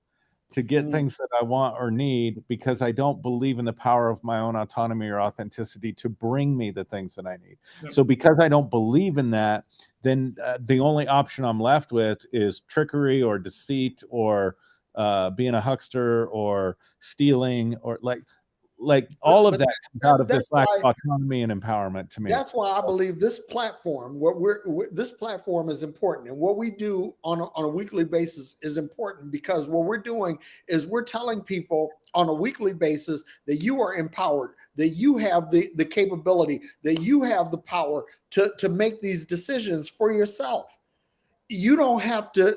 B: to get things that I want or need, because I don't believe in the power of my own autonomy or authenticity to bring me the things that I need.
C: Yep.
B: So because I don't believe in that, then the only option I'm left with is trickery or deceit, or being a huckster, or stealing, or like all of that comes out of this lack of autonomy and empowerment to me.
A: That's why I believe this platform, this platform is important, and what we do on a weekly basis is important, because what we're doing is we're telling people on a weekly basis that you are empowered, that you have the capability, that you have the power to make these decisions for yourself. You don't have to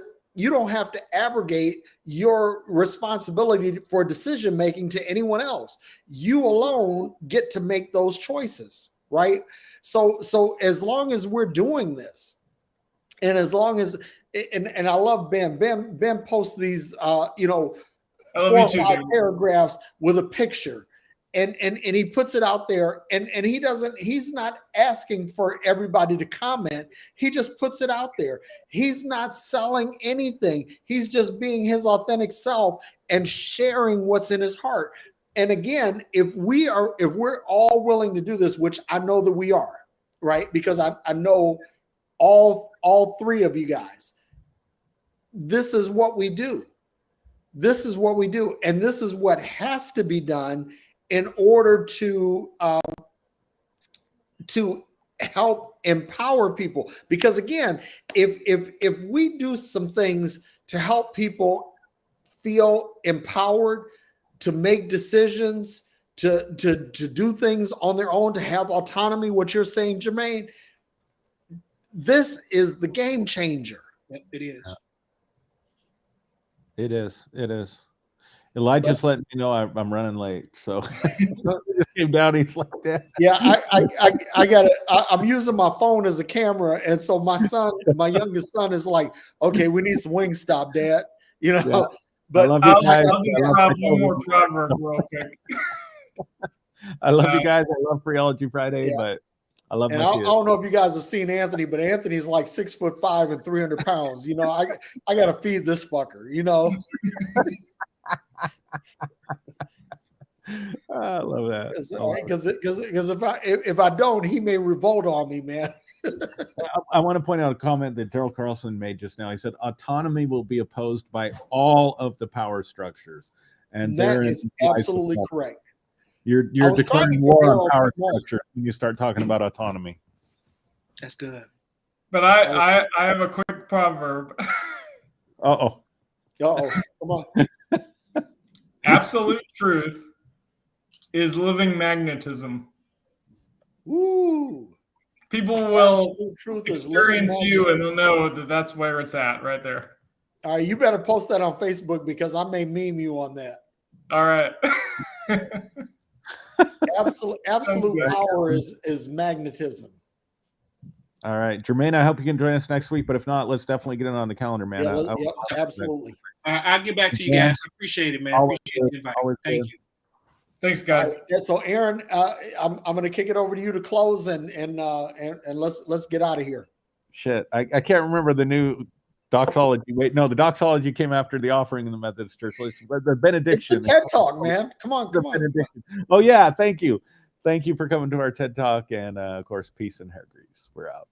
A: abrogate your responsibility for decision making to anyone else. You alone get to make those choices, right? So as long as we're doing this, and as long as and I love Ben. Ben posts these 4 or 5 paragraphs with a picture. And he puts it out there, and he's not asking for everybody to comment. He just puts it out there. He's not selling anything. He's just being his authentic self and sharing what's in his heart. And again, if we're all willing to do this, which I know that we are, right? Because I know all 3 of you guys. This is what we do. This is what we do, and this is what has to be done in order to help empower people. Because again, if we do some things to help people feel empowered, to make decisions, to do things on their own, to have autonomy, what you're saying, Jermaine, this is the game changer.
D: Yep, it is.
B: It is. It is. Elijah's letting me know I'm running late, so he just came down. He's like that.
A: Yeah, I got it. I'm using my phone as a camera, and so my youngest son, is like, "Okay, we need some Wingstop, Dad." You know,
B: Yeah.
A: but
B: I love you guys.
C: I'll just grab one more proverb real quick.
B: I love you guys. I love Freeology Friday,
A: Yeah.
B: but I love
A: and
B: my
A: I
B: kids.
A: don't know if you guys have seen Anthony, but Anthony's like 6'5" and 300 pounds. You know, I got to feed this fucker. You know.
B: I love that.
A: Because if I don't, he may revolt on me, man.
B: I want to point out a comment that Daryl Carlson made just now. He said autonomy will be opposed by all of the power structures, and
A: that is absolutely correct.
B: You're declaring war on power structure when you start talking about autonomy.
D: That's good.
C: But I have a quick proverb.
B: Uh-oh.
A: Come on.
C: Absolute truth is living magnetism.
A: Woo.
C: People will
A: truth
C: experience you and they'll know that that's where it's at right there.
A: All right, you better post that on Facebook, because I may meme you on that.
C: All right.
A: Absolute power is magnetism.
B: All right, Jermaine, I hope you can join us next week, but if not, let's definitely get it on the calendar, man.
A: Yeah, absolutely.
D: I'll get back to you guys. I appreciate it, man. Appreciate the invite. Thank you.
C: Thanks, guys.
A: Yeah, so Aaron, I'm going to kick it over to you to close, and let's get out of here.
B: Shit, I can't remember the new doxology. Wait, no, the doxology came after the offering in the Methodist Church. The benediction.
A: It's the TED Talk, man. Come on.
B: Oh yeah, thank you for coming to our TED Talk, and of course, peace and hair grease. We're out.